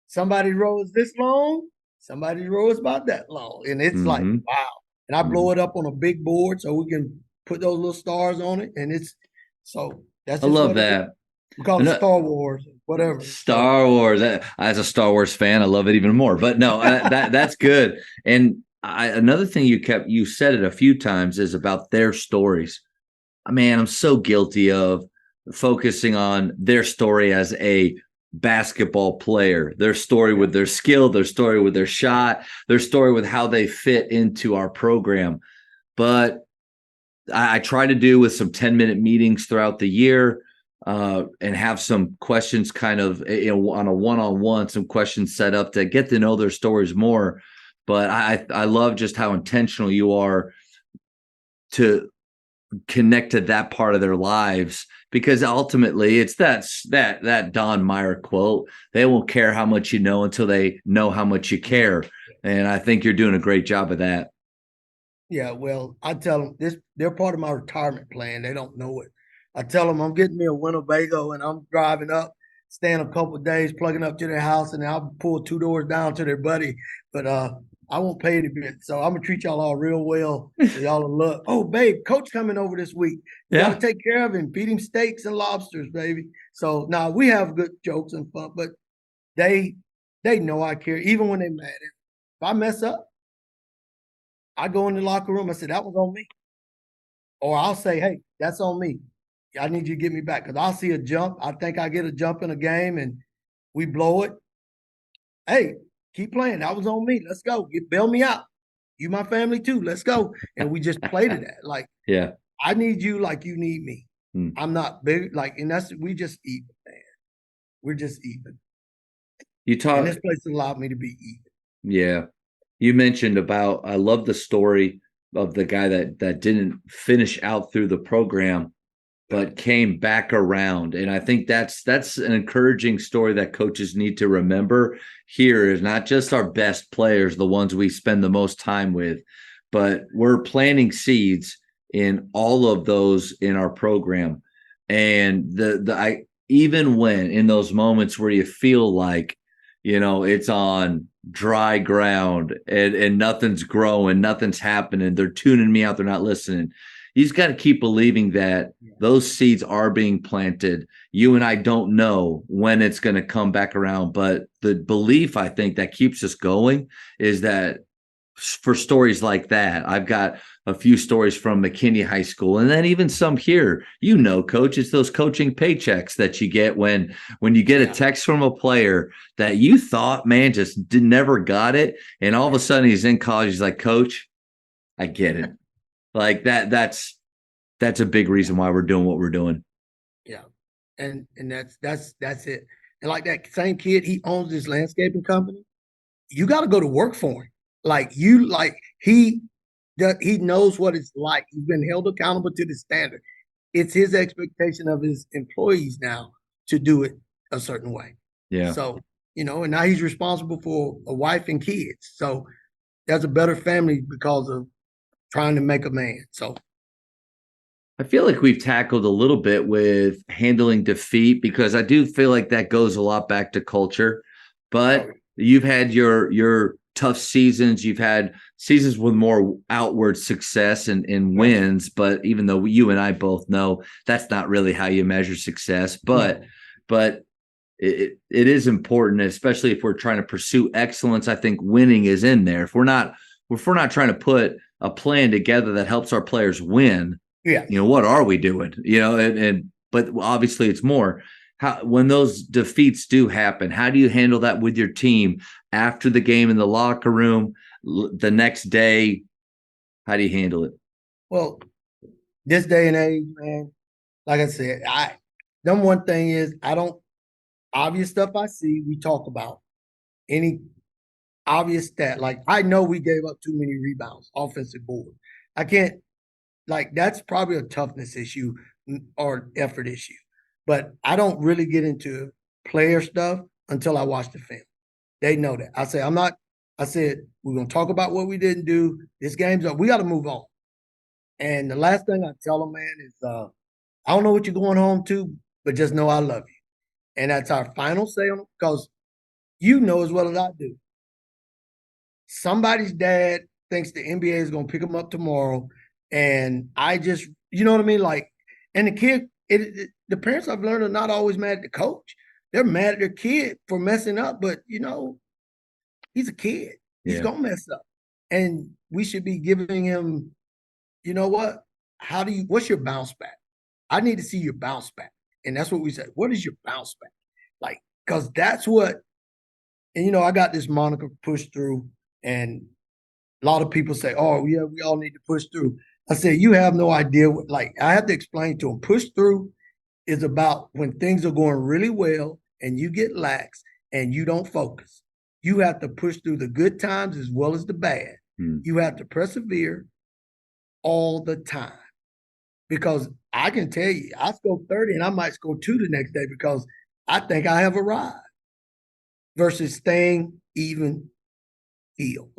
S1: somebody's row is this long, somebody's row is about that long. And it's like, wow. And I blow it up on a big board so we can put those little stars on it. And that's just,
S3: I love that.
S1: We call it Star Wars, whatever.
S3: Star Wars. As a Star Wars fan, I love it even more. But no, that's good. And another thing you said it a few times is about their stories. Man, I'm so guilty of focusing on their story as a basketball player, their story with their skill, their story with their shot, their story with how they fit into our program. But I try to do with some 10-minute meetings throughout the year, and have some questions kind of on a one-on-one, some questions set up to get to know their stories more. But I love just how intentional you are to connect to that part of their lives, because ultimately it's that Don Meyer quote, they won't care how much you know until they know how much you care. And I think you're doing a great job of that.
S1: Yeah, well, I tell them they're part of my retirement plan. They don't know it. I tell them I'm getting me a Winnebago and I'm driving up, staying a couple of days, plugging up to their house, and I'll pull 2 doors down to their buddy. But I won't pay any bit. So I'm gonna treat y'all all real well. So y'all will look, oh babe, coach coming over this week. You gotta take care of him, feed him steaks and lobsters, baby. So now we have good jokes and fun, but they know I care, even when they mad. If I mess up, I go in the locker room, I say, that was on me. Or I'll say, hey, that's on me. I need you to get me back, because I'll see a jump. I think I get a jump in a game and we blow it. Hey, keep playing. That was on me. Let's go. Bail me out. You my family too. Let's go. And we just play to that. Like, I need you like you need me. I'm not big. Like, and we just even, man. We're just even. And this place allowed me to be even.
S3: Yeah. You mentioned about, I love the story of the guy that didn't finish out through the program, but came back around. And I think that's an encouraging story that coaches need to remember. Here is not just our best players, the ones we spend the most time with, but we're planting seeds in all of those in our program. And even when in those moments where you feel like, it's on dry ground and nothing's growing, nothing's happening, they're tuning me out, they're not listening. You just got to keep believing that those seeds are being planted. You and I don't know when it's going to come back around, but the belief, I think, that keeps us going is that for stories like that, I've got a few stories from McKinney High School, and then even some here. Coach, it's those coaching paychecks that you get when you get a text from a player that you thought, man, just never got it, and all of a sudden he's in college. He's like, Coach, I get it. Like that's a big reason why we're doing what we're doing.
S1: Yeah, and that's it. And like that same kid, he owns this landscaping company. You got to go to work for him. He knows what it's like. He's been held accountable to the standard. It's his expectation of his employees now to do it a certain way.
S3: Yeah.
S1: So, and now he's responsible for a wife and kids. So there's a better family because of trying to make a man. So
S2: I feel like we've tackled a little bit with handling defeat because I do feel like that goes a lot back to culture. But you've had your tough seasons, you've had seasons with more outward success and wins. But even though you and I both know that's not really how you measure success, but it is important, especially if we're trying to pursue excellence. I think winning is in there. If we're not trying to put a plan together that helps our players win,
S1: Yeah.
S2: what are we doing? But obviously it's more when those defeats do happen, how do you handle that with your team after the game in the locker room, the next day? How do you handle it?
S1: Well, this day and age, man, like I said, number one thing is I don't obvious stuff I see, we talk about. Any obvious stat, like I know we gave up too many rebounds, offensive board. I can't that's probably a toughness issue or effort issue. But I don't really get into player stuff until I watch the film. They know that. I said, we're gonna talk about what we didn't do. This game's up. We got to move on. And the last thing I tell them, man, is I don't know what you're going home to, but just know I love you. And that's our final say on it, because you know as well as I do. Somebody's dad thinks the NBA is going to pick them up tomorrow. And I just, you know what I mean? And the kid, the parents I've learned are not always mad at the coach. They're mad at their kid for messing up, but he's a kid. He's going to mess up. And we should be giving him, you know what? What's your bounce back? I need to see your bounce back. And that's what we said. What is your bounce back? Because that's what, and I got this moniker, push through, and a lot of people say, oh, yeah, we all need to push through. I said, you have no idea I have to explain to them, push through is about when things are going really well and you get lax and you don't focus. You have to push through the good times as well as the bad. You have to persevere all the time. Because I can tell you, I score 30 and I might score 2 the next day because I think I have arrived versus staying even keel.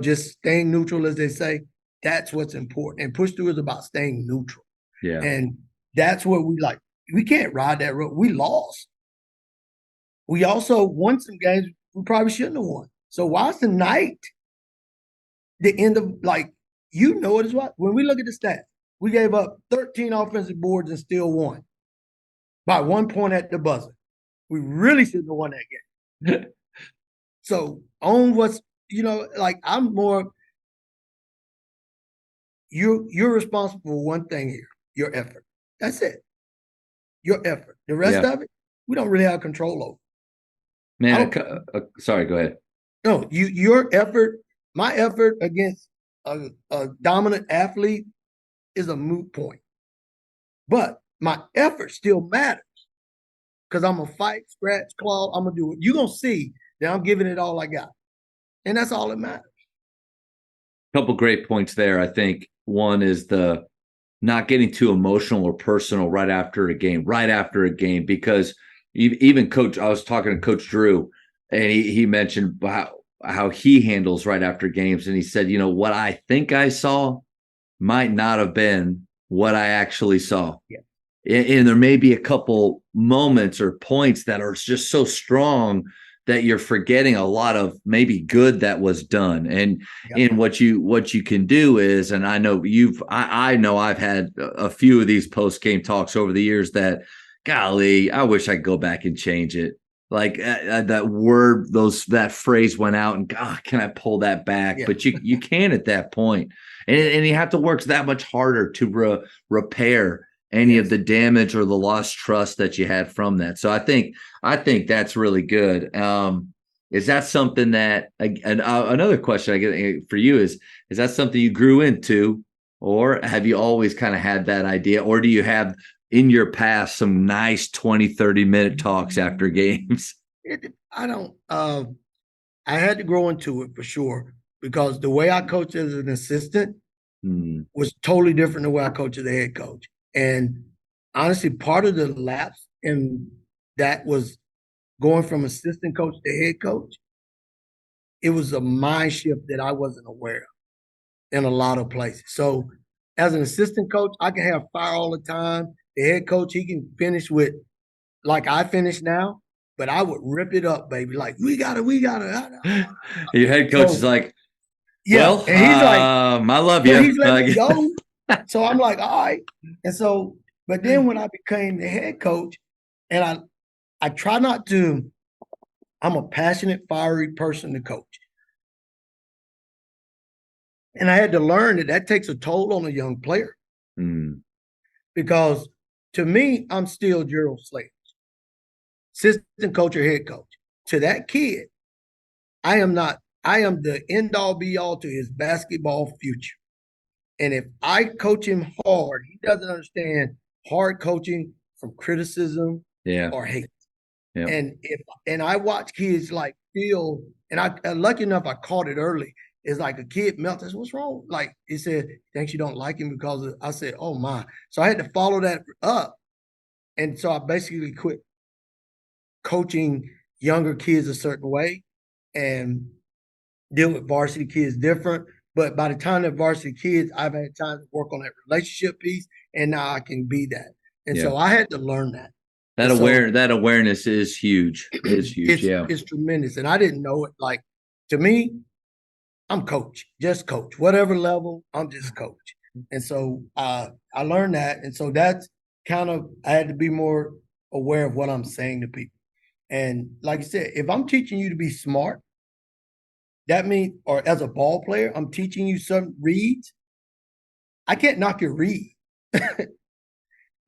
S1: Just staying neutral, as they say. That's what's important. And push through is about staying neutral.
S2: Yeah.
S1: And that's what we can't ride that road. We lost. We also won some games we probably shouldn't have won. So why's tonight the end of it as well? When we look at the stats, we gave up 13 offensive boards and still won by 1 point at the buzzer. We really shouldn't have won that game. So on what's, I'm more, you're responsible for one thing here, your effort. That's it. Your effort. The rest of it, we don't really have control over.
S2: Man, sorry, go ahead.
S1: No, your effort, my effort against a dominant athlete is a moot point. But my effort still matters because I'm going to fight, scratch, claw. I'm going to do it. You're going to see that I'm giving it all I got. And that's all that matters.
S2: A couple great points there. I think one is the not getting too emotional or personal right after a game, because even coach, I was talking to Coach Drew, and he mentioned how he handles right after games. And he said, what I think I saw might not have been what I actually saw.
S1: Yeah.
S2: And there may be a couple moments or points that are just so strong that you're forgetting a lot of maybe good that was done. And what you can do is, and I know I've had a few of these post-game talks over the years that, golly, I wish I could go back and change it. That phrase went out, and God, can I pull that back? Yeah. But you can at that point. And you have to work that much harder to repair any of the damage or the lost trust that you had from that. So I think that's really good. Is that something that, another question I get for you is that something you grew into, or have you always kind of had that idea, or do you have in your past some nice 20, 30-minute talks after games?
S1: I had to grow into it for sure, because the way I coached as an assistant was totally different than the way I coach as a head coach. And honestly, part of the lapse in that was going from assistant coach to head coach. It was a mind shift that I wasn't aware of in a lot of places. So as an assistant coach, I can have fire all the time. The head coach, he can finish with like I finish now, but I would rip it up, baby. Like, we got it.
S2: Your head coach is
S1: So,
S2: like,
S1: yeah.
S2: well,
S1: And he's like,
S2: I love
S1: yeah,
S2: you.
S1: he's letting me go. So I'm like, all right. And so, but then when I became the head coach, and I try not to, I'm a passionate, fiery person to coach. And I had to learn that that takes a toll on a young player because to me, I'm still Gerald Sledge, assistant coach or head coach. To that kid, I am the end all be all to his basketball future. And if I coach him hard, he doesn't understand hard coaching from criticism or hate.
S2: Yeah.
S1: And I watch kids like feel, and I lucky enough I caught it early. It's like a kid melts. What's wrong? Like he said, thinks you don't like him because of, I said, oh my. So I had to follow that up. And so I basically quit coaching younger kids a certain way and deal with varsity kids different. But by the time they're varsity kids, I've had time to work on that relationship piece, and now I can be that. And so I had to learn that.
S2: That awareness is huge. It's huge.
S1: It's tremendous. And I didn't know it. Like, to me, I'm coach, just coach. Whatever level, I'm just coach. And so I learned that. And so that's kind of, I had to be more aware of what I'm saying to people. And like I said, if I'm teaching you to be smart, that means, or as a ball player, I'm teaching you some reads. I can't knock your read.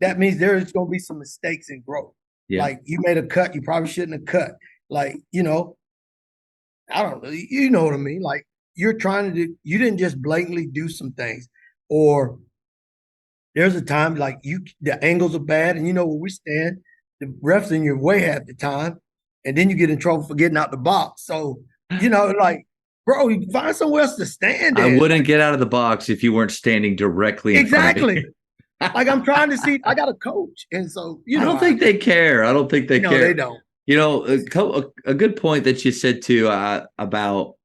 S1: That means there's going to be some mistakes in growth. Yeah. Like, you made a cut, you probably shouldn't have cut. Like, I don't know, you know what I mean? Like, you're trying to do, you didn't just blatantly do some things. Or there's a time like the angles are bad, and where we stand, the ref's in your way half the time, and then you get in trouble for getting out the box. So, like, bro, you find somewhere else to stand.
S2: I wouldn't get out of the box if you weren't standing directly in front of me.
S1: Like, I'm trying to see, I got a coach. And so,
S2: I don't think they care. I don't think they care.
S1: No, they don't.
S2: A good point that you said too about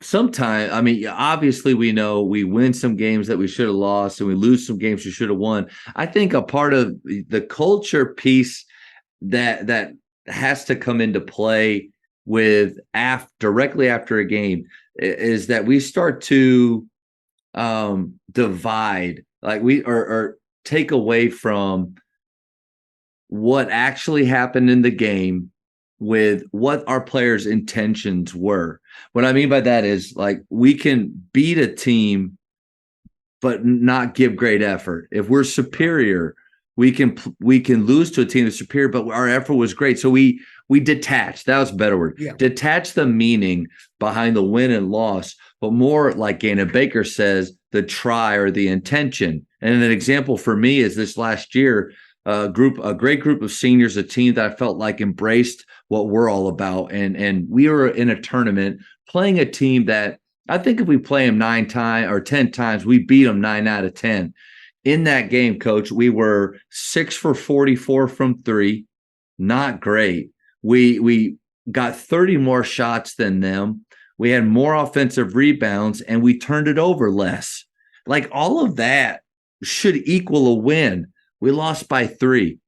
S2: sometimes, I mean, obviously we know we win some games that we should have lost and we lose some games we should have won. I think a part of the culture piece that has to come into play with directly after a game is that we start to divide, like or take away from what actually happened in the game with what our players' intentions were. What I mean by that is, like, we can beat a team but not give great effort. If we're superior, we can lose to a team that's superior, but our effort was great. So we detach. That was a better word. Yeah. Detach the meaning behind the win and loss, but more like Gaina Baker says, the try or the intention. And an example for me is this last year, a great group of seniors, a team that I felt like embraced what we're all about. And we were in a tournament playing a team that I think if we play them 9 times or 10 times, we beat them 9 out of 10. In that game, Coach, we were 6 for 44 from 3. Not great. We got 30 more shots than them. We had more offensive rebounds, and we turned it over less. Like, all of that should equal a win. We lost by 3.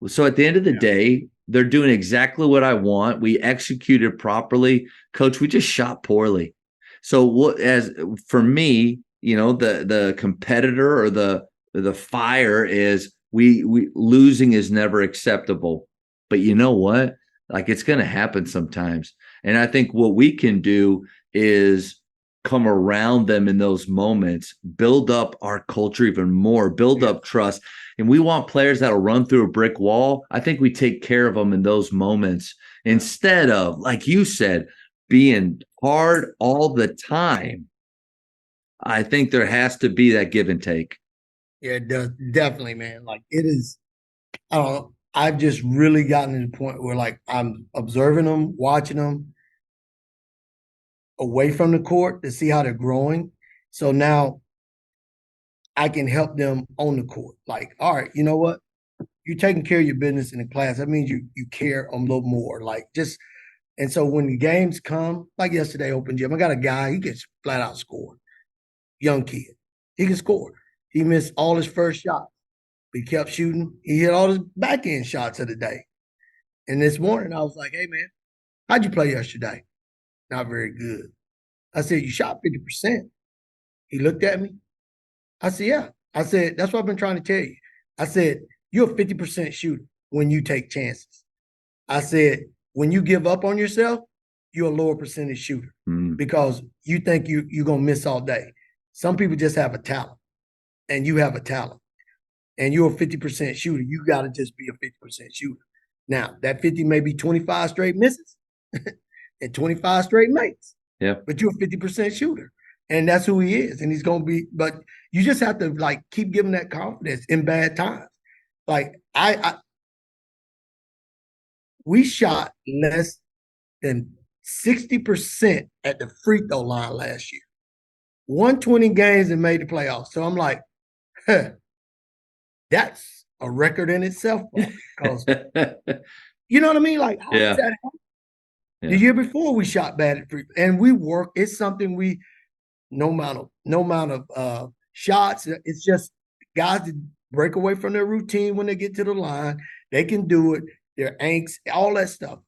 S2: So at the end of the day, they're doing exactly what I want. We executed properly. Coach, we just shot poorly. So for me, the competitor or the fire is we losing is never acceptable. But you know what? Like, it's going to happen sometimes. And I think what we can do is come around them in those moments, build up our culture even more, build up trust. And we want players that'll run through a brick wall. I think we take care of them in those moments instead of, like you said, being hard all the time. I think there has to be that give and take.
S1: Yeah, it does. Definitely, man. Like, it is, I don't know. I've just really gotten to the point where, like, I'm observing them, watching them away from the court to see how they're growing. So now I can help them on the court. Like, all right, you know what? You're taking care of your business in the class. That means you care a little more. Like, just, and so when the games come, like yesterday, open gym, I got a guy, he gets flat out scored. Young kid. He can score. He missed all his first shots. He kept shooting. He hit all his back end shots of the day. And this morning I was like, hey man, how'd you play yesterday? Not very good. I said, you shot 50%. He looked at me. I said, yeah. I said, that's what I've been trying to tell you. I said, you're a 50% shooter when you take chances. I said, when you give up on yourself, you're a lower percentage shooter because you think you're going to miss all day. Some people just have a talent, and you have a talent, and you're a 50% shooter. You got to just be a 50% shooter. Now, that 50 may be 25 straight misses and 25 straight makes.
S3: Yeah.
S1: But you're a 50% shooter. And that's who he is. And he's going to be, but you just have to like keep giving that confidence in bad times. Like we shot less than 60% at the free throw line last year. 120 games and made the playoffs. So I'm like, that's a record in itself. Because you know what I mean? Like, how does that happen? Yeah. The year before we shot bad at free, and we work. It's something we no amount of shots. It's just guys that break away from their routine when they get to the line. They can do it. Their angst, all that stuff.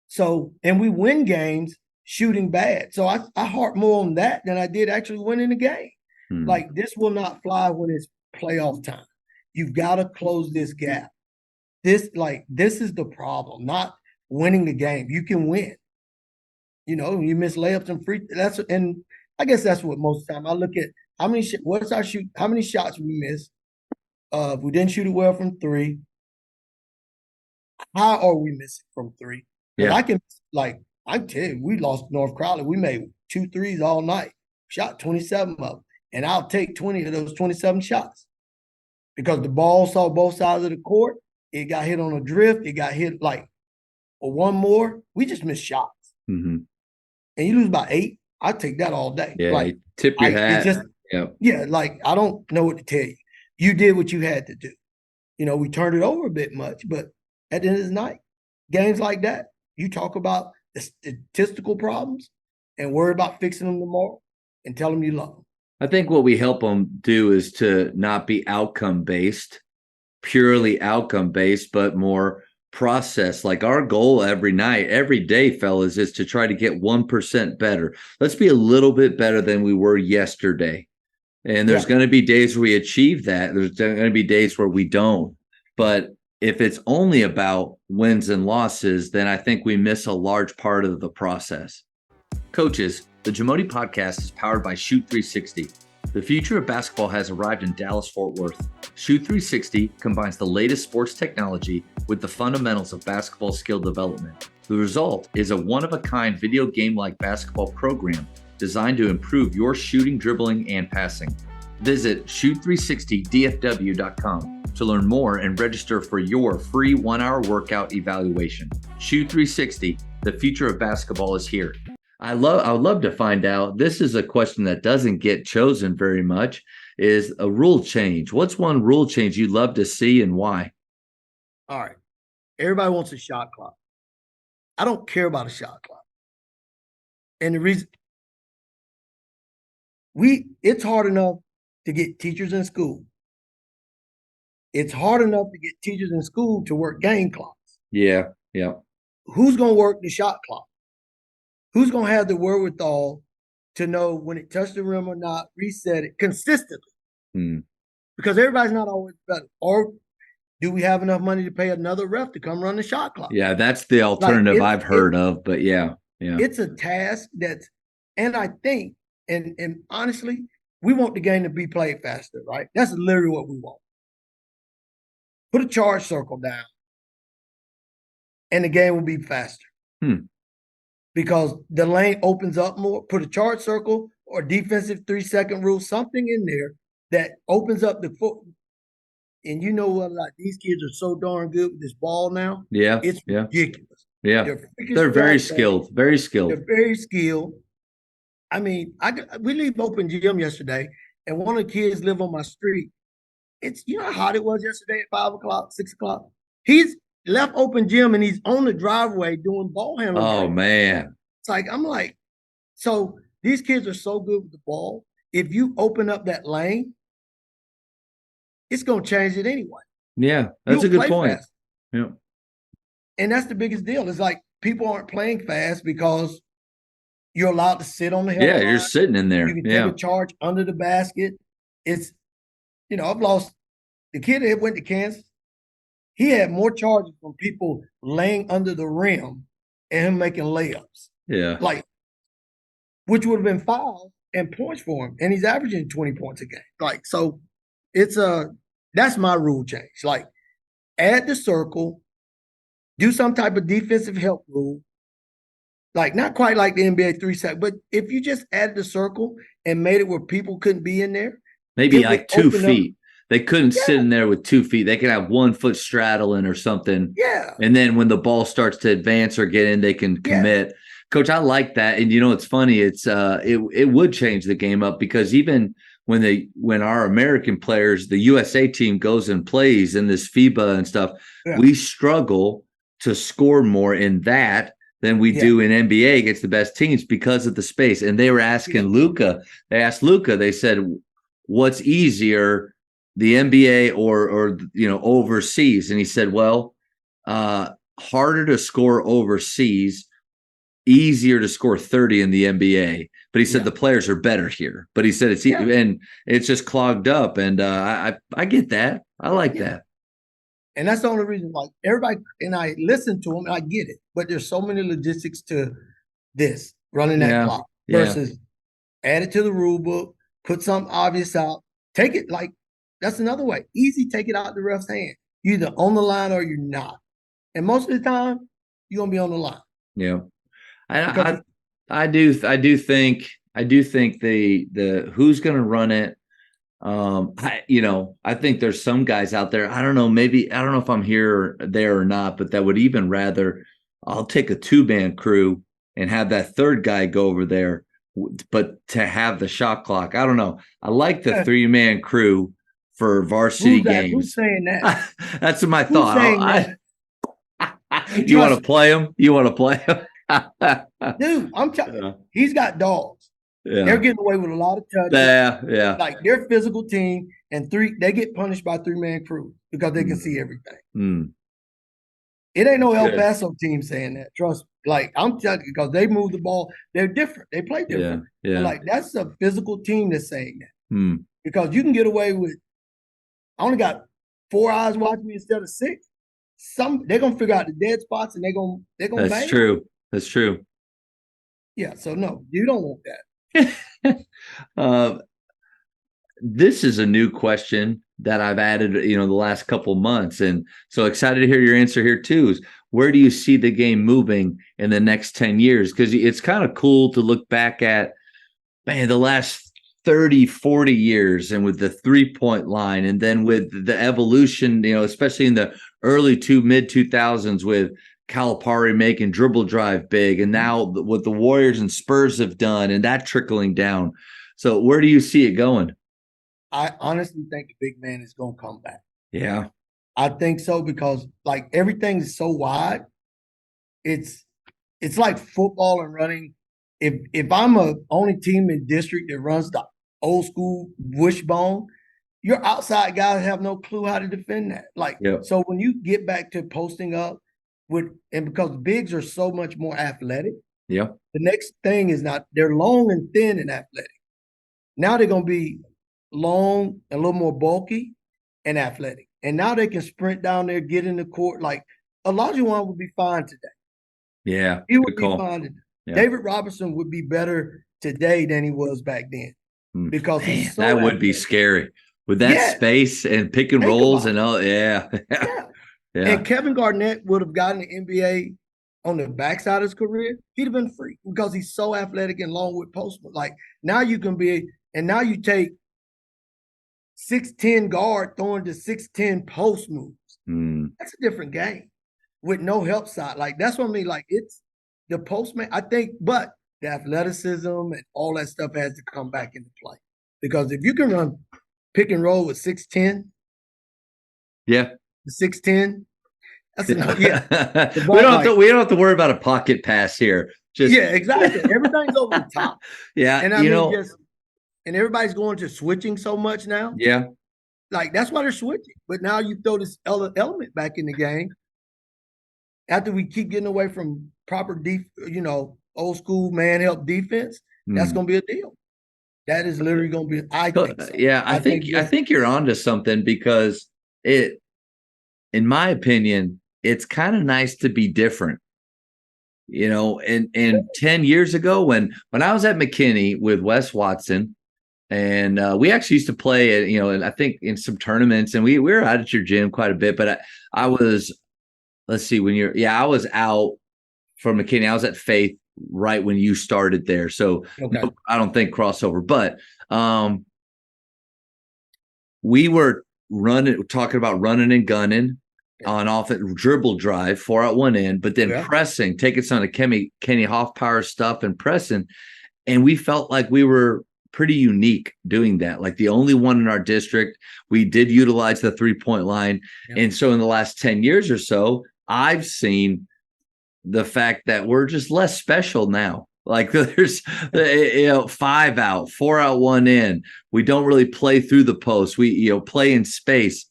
S1: So, and we win games shooting bad. So I harp more on that than I did actually winning the game. Like, this will not fly when it's playoff time. You've got to close this gap. This is the problem, not winning the game. You can win. You know, you miss layups and free. And I guess that's what most of the time I look at. How many shots we missed? We didn't shoot it well from three. How are we missing from three? Yeah. I tell you, we lost North Crowley. We made 2 threes all night, shot 27 of them. And I'll take 20 of those 27 shots because the ball saw both sides of the court. It got hit on a drift. It got hit or one more. We just missed shots. Mm-hmm. And you lose by 8. I take that all day.
S3: Yeah, tip your hat.
S1: Yeah, I don't know what to tell you. You did what you had to do. You know, we turned it over a bit much, but at the end of the night, games like that, you talk about the statistical problems and worry about fixing them tomorrow and tell them you love them.
S3: I think what we help them do is to not be outcome-based, purely outcome-based, but more process. Like our goal every night, every day, fellas, is to try to get 1% better. Let's be a little bit better than we were yesterday. And there's going to be days where we achieve that. There's going to be days where we don't. But if it's only about wins and losses, then I think we miss a large part of the process. Coaches, the Jamodi podcast is powered by Shoot 360. The future of basketball has arrived in Dallas-Fort Worth. Shoot 360 combines the latest sports technology with the fundamentals of basketball skill development. The result is a one-of-a-kind video game-like basketball program designed to improve your shooting, dribbling, and passing. Visit shoot360dfw.com to learn more and register for your free 1-hour workout evaluation. Shoot 360, the future of basketball is here. I would love to find out. This is a question that doesn't get chosen very much, is a rule change. What's one rule change you'd love to see and why?
S1: All right. Everybody wants a shot clock. I don't care about a shot clock. And the reason it's hard enough to get teachers in school. It's hard enough to get teachers in school to work game clocks.
S3: Yeah.
S1: Who's going to work the shot clock? Who's going to have the wherewithal to know when it touched the rim or not, reset it consistently? Because everybody's not always better. Or do we have enough money to pay another ref to come run the shot clock?
S3: Yeah, that's the alternative I've heard of, but yeah.
S1: It's a task and I think, and honestly, we want the game to be played faster, right? That's literally what we want. Put a charge circle down, and the game will be faster. Because the lane opens up more. Put a charge circle or defensive 3-second rule, something in there that opens up the foot. And you know what? These kids are so darn good with this ball now.
S3: Yeah,
S1: it's ridiculous.
S3: Yeah, they're very skilled. Very skilled.
S1: They're very skilled. I mean, we leave open gym yesterday, and one of the kids live on my street. You know how hot it was yesterday at 5 o'clock, 6 o'clock. He's left open gym and he's on the driveway doing ball handling.
S3: Oh man.
S1: I'm like, so these kids are so good with the ball. if you open up that lane, it's going to change it anyway.
S2: Yeah, that's a good point.
S1: Fast.
S2: Yeah.
S1: And that's the biggest deal. It's like people aren't playing fast because you're allowed to sit on the help line.
S2: You're sitting in there.
S1: You can take a charge under the basket. It's, I've lost the kid that went to Kansas. He had more charges from people laying under the rim and him making layups.
S2: Yeah.
S1: Like, which would have been fouls and points for him. And he's averaging 20 points a game. Like, so it's that's my rule change. Like, add the circle, do some type of defensive help rule. Like, not quite like the NBA 3-second, but if you just added the circle and made it where people couldn't be in there.
S2: Maybe like 2 feet. They couldn't sit in there with 2 feet. They can have 1 foot straddling or something.
S1: Yeah.
S2: And then when the ball starts to advance or get in, they can commit. Yeah. Coach, I like that. And it's funny. It's it would change the game up, because even when our American players, the USA team goes and plays in this FIBA and stuff, we struggle to score more in that than we do in NBA against the best teams because of the space. And they were asking Luka. They asked Luka. They said, "What's easier, the NBA or overseas?" And he said, "Well, harder to score overseas, easier to score 30 in the NBA." But he said the players are better here. But he said and it's just clogged up. And I get that. I like that.
S1: And that's the only reason, like, everybody, and I listen to them and I get it, but there's so many logistics to this, running that clock versus add it to the rule book, put something obvious out, take it, like, that's another way. Easy, take it out the ref's hand. You're either on the line or you're not. And most of the time, you're going to be on the line.
S2: Yeah. I do think the who's going to run it. I think there's some guys out there. I don't know if I'm here or there or not, but that would even rather, I'll take a 2-man crew and have that third guy go over there, but to have the shot clock. I don't know. I like the 3-man crew for varsity games.
S1: Who's saying that?
S2: That's my thought. You want to play him? You want to play him?
S1: Dude, I'm telling you, he's got dogs. Yeah. They're getting away with a lot of touches.
S2: Yeah.
S1: Like, they're a physical team, and they get punished by 3-man crew because they can see everything. It ain't no El Paso team saying that. Trust me. Like, I'm telling you, because they move the ball. They're different. They play different. Yeah. Like, that's a physical team that's saying that. Because you can get away with, I only got 4 eyes watching me instead of 6. They're gonna figure out the dead spots, and they're gonna
S2: That's
S1: bang.
S2: True. That's true.
S1: Yeah. So no, you don't want that.
S2: This is a new question that I've added, the last couple months, and so excited to hear your answer here too. Is where do you see the game moving in the next 10 years? Because it's kind of cool to look back at, man, the last 30, 40 years, and with the 3-point line, and then with the evolution, especially in the mid 2000s with Calipari making dribble drive big, and now what the Warriors and Spurs have done, and that trickling down. So where do you see it going?
S1: I honestly think the big man is going to come back.
S2: Yeah.
S1: I think so, because, like, everything is so wide. It's like football and running. If I'm a only team in district that runs the old school wishbone, your outside guys have no clue how to defend that. Like, so when you get back to posting up, because bigs are so much more athletic.
S2: Yeah.
S1: The next thing is they're long and thin and athletic. Now they're going to be long, a little more bulky and athletic. And now they can sprint down there, get in the court. Like, Olajuwon would be fine today.
S2: Yeah.
S1: He would be fine today. Yeah. David Robinson would be better today than he was back then. Because he's so
S2: that would be scary. With that space and pick and rolls and all. Yeah. Yeah.
S1: And Kevin Garnett would have gotten the NBA on the backside of his career. He'd have been free because he's so athletic and long with post. Like, now you take 6'10" guard throwing to 6'10" post moves. That's a different game with no help side. Like, that's what I mean. Like, it's the postman, I think, but the athleticism and all that stuff has to come back into play. Because if you can run pick and roll with 6'10",
S2: the
S1: 6'10", that's enough.
S2: We don't have to worry about a pocket pass here. Just
S1: exactly. Everything's over the top.
S2: Yeah,
S1: and and everybody's going to switching so much now.
S2: Yeah.
S1: Like that's why they're switching. But now you throw this element back in the game. After we keep getting away from proper old school man help defense, that's going to be a deal. That is literally going to be. I think so.
S2: Yeah, I think you're onto something because in my opinion, it's kind of nice to be different. And 10 years ago when I was at McKinney with Wes Watson, and we actually used to play I think in some tournaments, and we were out at your gym quite a bit, but I was, let's see, I was out from McKinney. I was at Faith right when you started there. So
S1: okay.
S2: No, I don't think crossover, but we were talking about running and gunning on offense, dribble drive, 4 out 1 in, but then pressing, taking some of the Kenny Hoffpower stuff and pressing. And we felt like we were pretty unique doing that. Like the only one in our district. We did utilize the 3-point line. Yeah. And so in the last 10 years or so, I've seen the fact that we're just less special now. Like there's 5 out, 4 out 1 in. We don't really play through the post. We play in space.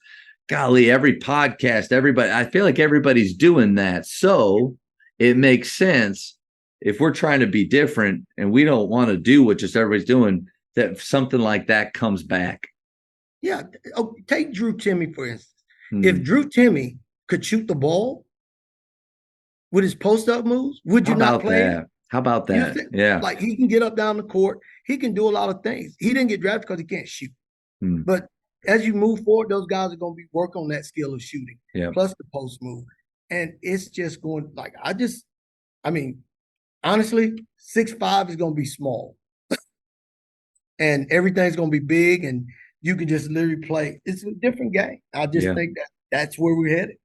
S2: Golly, every podcast, everybody, I feel like everybody's doing that. So it makes sense if we're trying to be different and we don't want to do what just everybody's doing, that something like that comes back.
S1: Yeah. Take Drew Timme, for instance. If Drew Timme could shoot the ball with his post-up moves, would you not play him?
S2: How about that? Yeah.
S1: Like he can get up down the court. He can do a lot of things. He didn't get drafted because he can't shoot. But as you move forward, those guys are going to be work on that skill of shooting, plus the post move. And it's just going like, honestly, 6'5" is going to be small. And everything's going to be big, and you can just literally play. It's a different game. I just think that's where we're headed.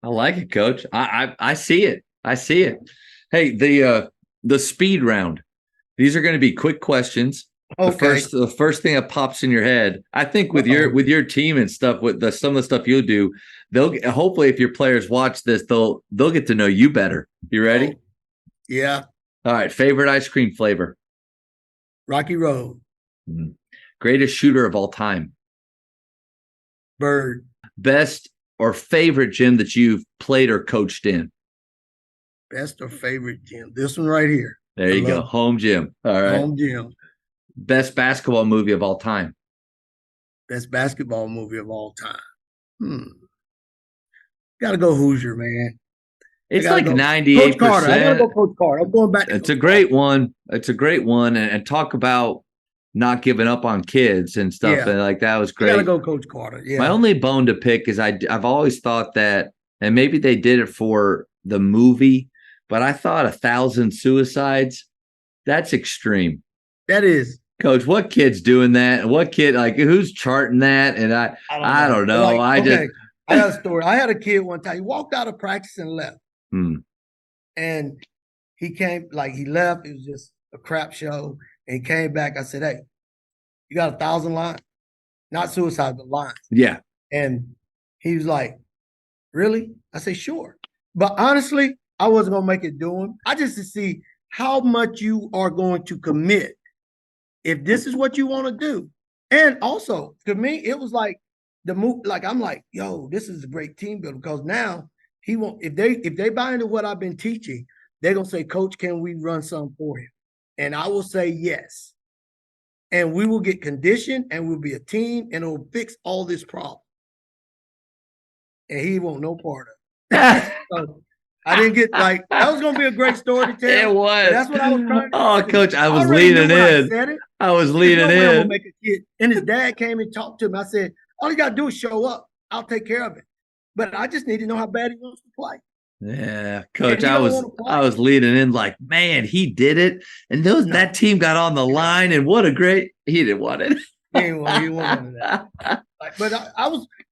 S2: I like it, Coach. I see it. I see it. Hey, the speed round. These are going to be quick questions. Okay. The first thing that pops in your head, I think with your team and stuff, with some of the stuff you'll do, they'll hopefully if your players watch this, they'll get to know you better. You ready?
S1: Oh, yeah.
S2: All right. Favorite ice cream flavor?
S1: Rocky Road.
S2: Greatest shooter of all time?
S1: Bird.
S2: Best or favorite gym that you've played or coached in?
S1: Best or favorite gym? This one right here.
S2: There you go. Home gym. All right.
S1: Home gym.
S2: Best basketball movie of all time?
S1: Best basketball movie of all time. Got to go Hoosier, man.
S2: It's like 98%.
S1: Coach Carter. I got to go Coach Carter. I'm going back.
S2: It's a great one. It's a great one. And talk about not giving up on kids and stuff. Yeah. And like that was great.
S1: I got to go Coach Carter. Yeah.
S2: My only bone to pick is I've always thought that, and maybe they did it for the movie, but I thought 1,000 suicides, that's extreme.
S1: That is.
S2: Coach, what kid's doing that? What kid, like, who's charting that? And I don't know.
S1: Like, I got a story. I had a kid one time. He walked out of practice and left. And he came, like, he left. It was just a crap show. And he came back. I said, hey, you got 1,000 lines? Not suicide, but lines.
S2: Yeah.
S1: And he was like, really? I said, sure. But honestly, I wasn't going to make it do him. I just to see how much you are going to commit if this is what you want to do. And also, to me, it was like the move, like I'm like, yo, this is a great team builder, because now he won't, if they buy into what I've been teaching, they're gonna say, Coach, can we run something for him? And I will say yes. And we will get conditioned and we'll be a team and it'll fix all this problem. And he won't no part of it. So, I didn't get that was going to be a great story to tell.
S2: It was.
S1: That's what I was trying to do.
S2: Oh, Coach, I was leaning in. I was leaning in.
S1: Make a kid. And his dad came and talked to him. I said, all you got to do is show up. I'll take care of it. But I just need to know how bad he wants to play.
S2: Yeah, Coach, I was leaning in like, man, he did it. And that team got on the line, and what a great – he didn't want it.
S1: He didn't want that. But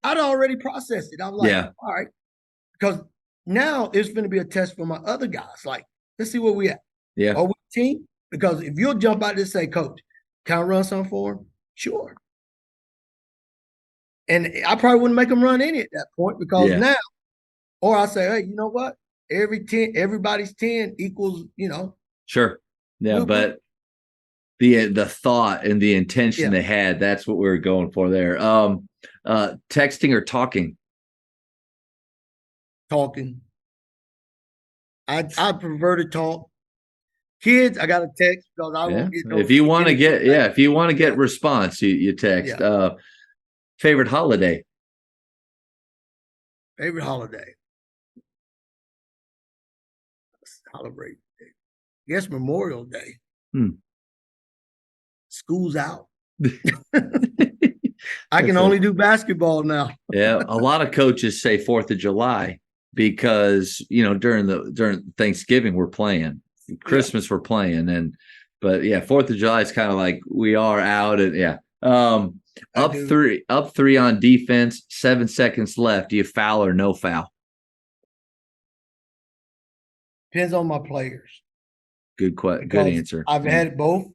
S1: I'd already processed it. I was like, all right. Because – now it's going to be a test for my other guys. Like, let's see where we at.
S2: Yeah.
S1: Are we a team? Because if you'll jump out and say, Coach, can I run something for him? Sure. And I probably wouldn't make them run any at that point, because now, or I say, hey, you know what? Everybody's 10 equals,
S2: Sure. Yeah, but the thought and the intention
S1: Yeah.
S2: they had. That's what we were going for there. Texting or talking?
S1: Talking. I prefer to talk. Kids, I got to text because I
S2: Yeah.
S1: won't get no.
S2: If you want to
S1: anything
S2: get,
S1: back.
S2: if you want to get
S1: Yeah.
S2: response, you text.
S1: Yeah.
S2: Favorite holiday?
S1: Favorite holiday. Celebrate. Guess Memorial Day. School's out. I can only do basketball now.
S2: Yeah, a lot of coaches say 4th of July because during Thanksgiving we're playing, Christmas we're playing, but 4th of July is kind of like we are out and up three on defense, 7 seconds left. Do you foul or no foul?
S1: Depends on my players.
S2: Good answer.
S1: I've had both,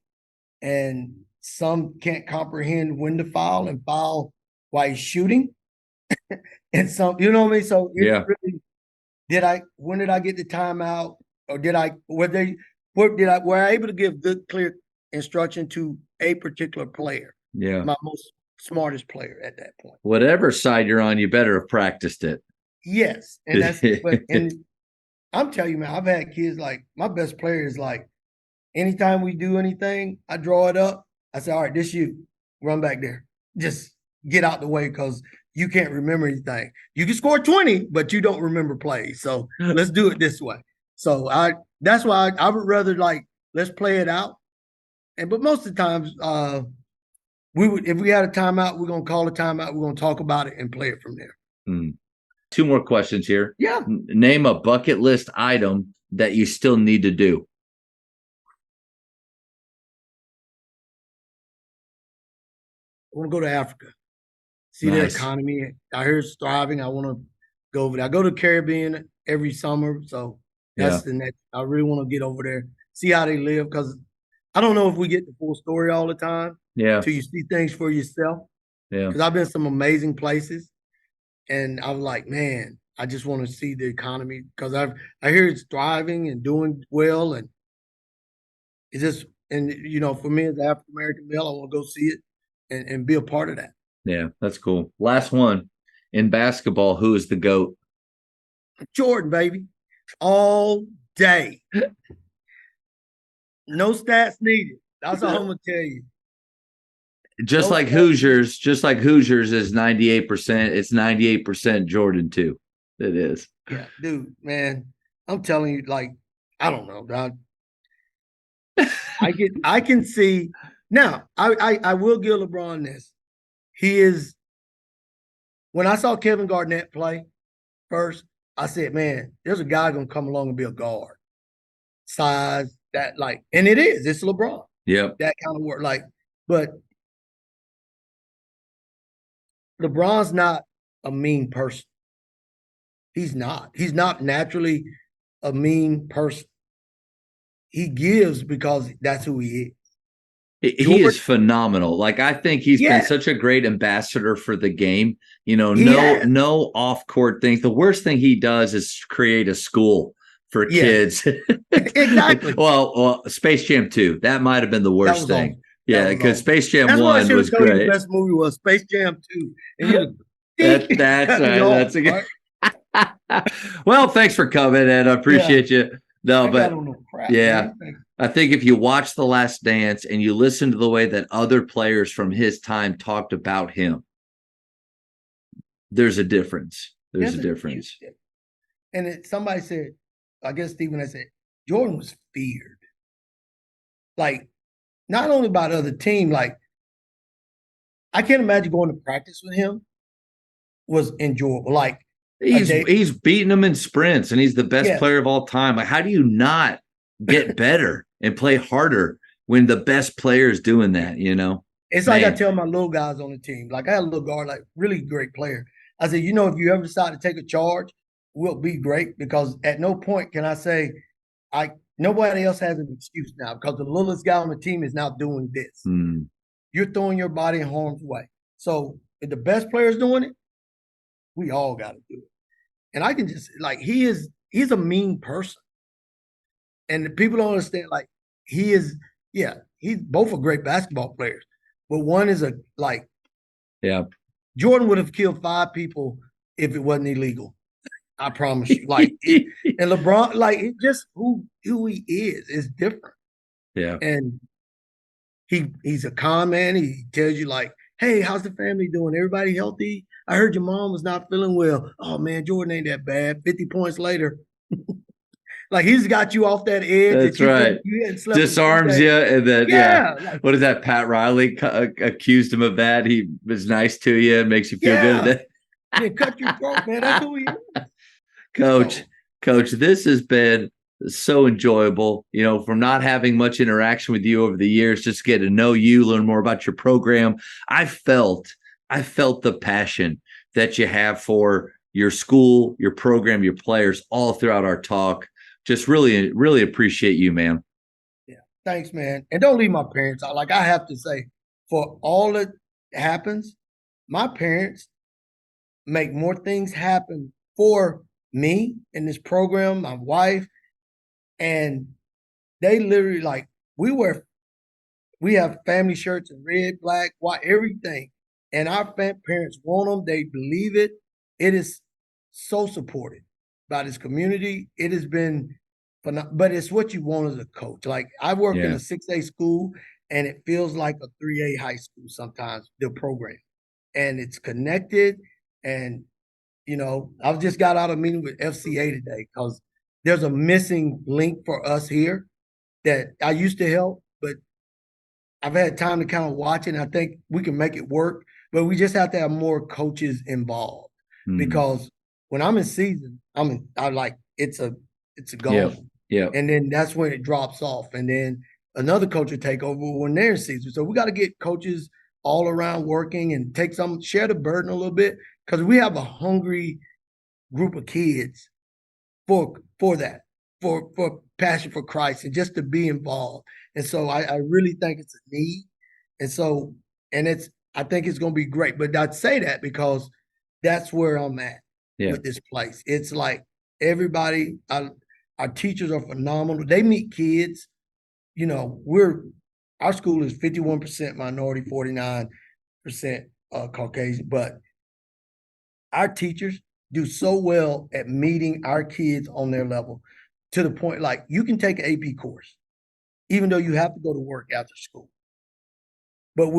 S1: and some can't comprehend when to foul and foul while he's shooting, and some, you know what I mean. So it's really, when did I get the timeout, or were I able to give good, clear instruction to a particular player?
S2: Yeah,
S1: my most smartest player at that point.
S2: Whatever side you're on, you better have practiced it.
S1: Yes, and and I'm telling you, man, I've had kids like my best player is like, anytime we do anything, I draw it up. I say, all right, this you run back there, just get out the way because you can't remember anything. You can score 20, but you don't remember plays. So let's do it this way. So that's why I would rather let's play it out. But most of the times, if we had a timeout, we're gonna call a timeout. We're gonna talk about it and play it from there.
S2: 2 more questions here.
S1: Yeah.
S2: Name a bucket list item that you still need to do.
S1: I want to go to Africa, see their economy. I hear it's thriving. I want to go over there. I go to the Caribbean every summer, so that's the next. I really want to get over there, see how they live, because I don't know if we get the full story all the time.
S2: Yeah.
S1: Till you see things for yourself.
S2: Yeah.
S1: Because I've been some amazing places, and I was like, man, I just want to see the economy because I hear it's thriving and doing well, and it's just, and for me as an African American male, I want to go see it and be a part of that.
S2: Yeah, that's cool. Last one. In basketball, who is the GOAT?
S1: Jordan, baby. All day. No stats needed. That's all I'm gonna tell you.
S2: Just like Hoosiers is 98%. It's 98% Jordan too. It is.
S1: Yeah, dude, man. I'm telling you, I don't know, dog. I can see now. I will give LeBron this. He is. When I saw Kevin Garnett play first, I said, man, there's a guy gonna come along and be a guard. Size, and it is. It's LeBron.
S2: Yep.
S1: That kind of work. But LeBron's not a mean person. He's not. He's not naturally a mean person. He gives because that's who he is.
S2: He is phenomenal. I think he's been such a great ambassador for the game. No off-court things. The worst thing he does is create a school for kids.
S1: Exactly.
S2: Well, Space Jam 2. That might have been the worst thing.
S1: Awesome.
S2: Yeah, because Space Jam 1 was
S1: great. The best movie was Space Jam 2. And
S2: that's a good. Well, thanks for coming, and I appreciate you. No, but I think if you watch The Last Dance and you listen to the way that other players from his time talked about him, there's a difference. There's a difference.
S1: And somebody said, I guess Stephen, I said, Jordan was feared. Not only by the other team, I can't imagine going to practice with him was enjoyable.
S2: He's beating them in sprints, and he's the best player of all time. How do you not get better and play harder when the best player is doing that?
S1: It's like I tell my little guys on the team. I had a little guard, really great player. I said, if you ever decide to take a charge, we'll be great, because at no point can I say nobody else has an excuse now, because the littlest guy on the team is now doing this. You're throwing your body in harm's way. So if the best player is doing it, we all got to do it. And I can just he's a mean person. And the people don't understand, he is, he's both are great basketball players, but one is
S2: Yeah.
S1: Jordan would have killed 5 people if it wasn't illegal. I promise you. And LeBron, it's just who he is different.
S2: Yeah.
S1: And he's a calm man. He tells you hey, how's the family doing? Everybody healthy? I heard your mom was not feeling well. Oh man, Jordan ain't that bad. 50 points later. He's got you off that edge.
S2: That's right. Disarms you. And then, what is that? Pat Riley accused him of that. He was nice to you and makes you feel good.
S1: Cut your throat, man. That's who he is.
S2: Coach, this has been so enjoyable, from not having much interaction with you over the years, just get to know you, learn more about your program. I felt the passion that you have for your school, your program, your players all throughout our talk. Just really, really appreciate you, man.
S1: Yeah. Thanks, man. And don't leave my parents out. I have to say, for all that happens, my parents make more things happen for me in this program, my wife, and they literally we have family shirts in red, black, white, everything. And our parents want them. They believe it. It is so supported by this community. It has been phenomenal, but it's what you want as a coach. I work in a 6A school, and it feels like a 3A high school sometimes, the program. And it's connected. And, I've just got out of a meeting with FCA today because there's a missing link for us here that I used to help, but I've had time to kind of watch it, and I think we can make it work. But we just have to have more coaches involved because when I'm in season, it's a goal.
S2: Yeah.
S1: And then that's when it drops off. And then another coach will take over when they're in season. So we got to get coaches all around working and share the burden a little bit, because we have a hungry group of kids for that, for passion for Christ and just to be involved. And so I really think it's a need. And so, I think it's going to be great. But I'd say that because that's where I'm at with this place. It's everybody, our teachers are phenomenal. They meet kids. Our school is 51% minority, 49% Caucasian, but our teachers do so well at meeting our kids on their level, to the point you can take an AP course, even though you have to go to work after school. But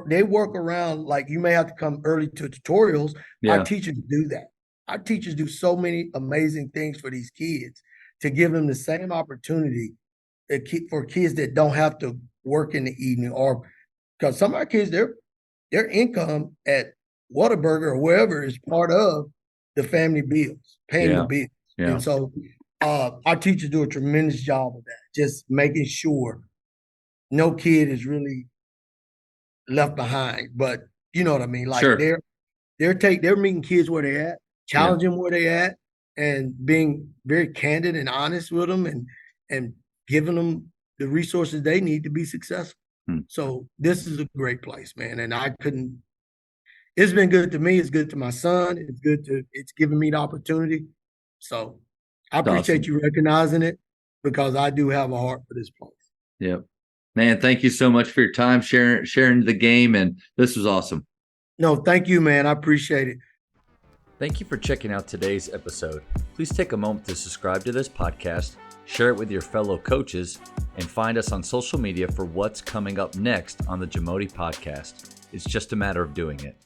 S1: they work around, you may have to come early to tutorials. Our teachers do that. Our teachers do so many amazing things for these kids to give them the same opportunity for kids that don't have to work in the evening, or because some of our kids, their income at Whataburger or wherever is part of the family bills, paying the bills.
S2: Yeah.
S1: And so our teachers do a tremendous job of that, just making sure no kid is really left behind. But you know what I mean?
S2: Sure.
S1: They're meeting kids where they're at, challenging where they're at, and being very candid and honest with them, and giving them the resources they need to be successful. So this is a great place, man. And it's been good to me. It's good to my son. It's giving me the opportunity. So I appreciate you recognizing it, because I do have a heart for this place.
S2: Yep. Man, thank you so much for your time, sharing the game. And this was awesome.
S1: No, thank you, man. I appreciate it.
S3: Thank you for checking out today's episode. Please take a moment to subscribe to this podcast, share it with your fellow coaches, and find us on social media for what's coming up next on the Jamodi podcast. It's just a matter of doing it.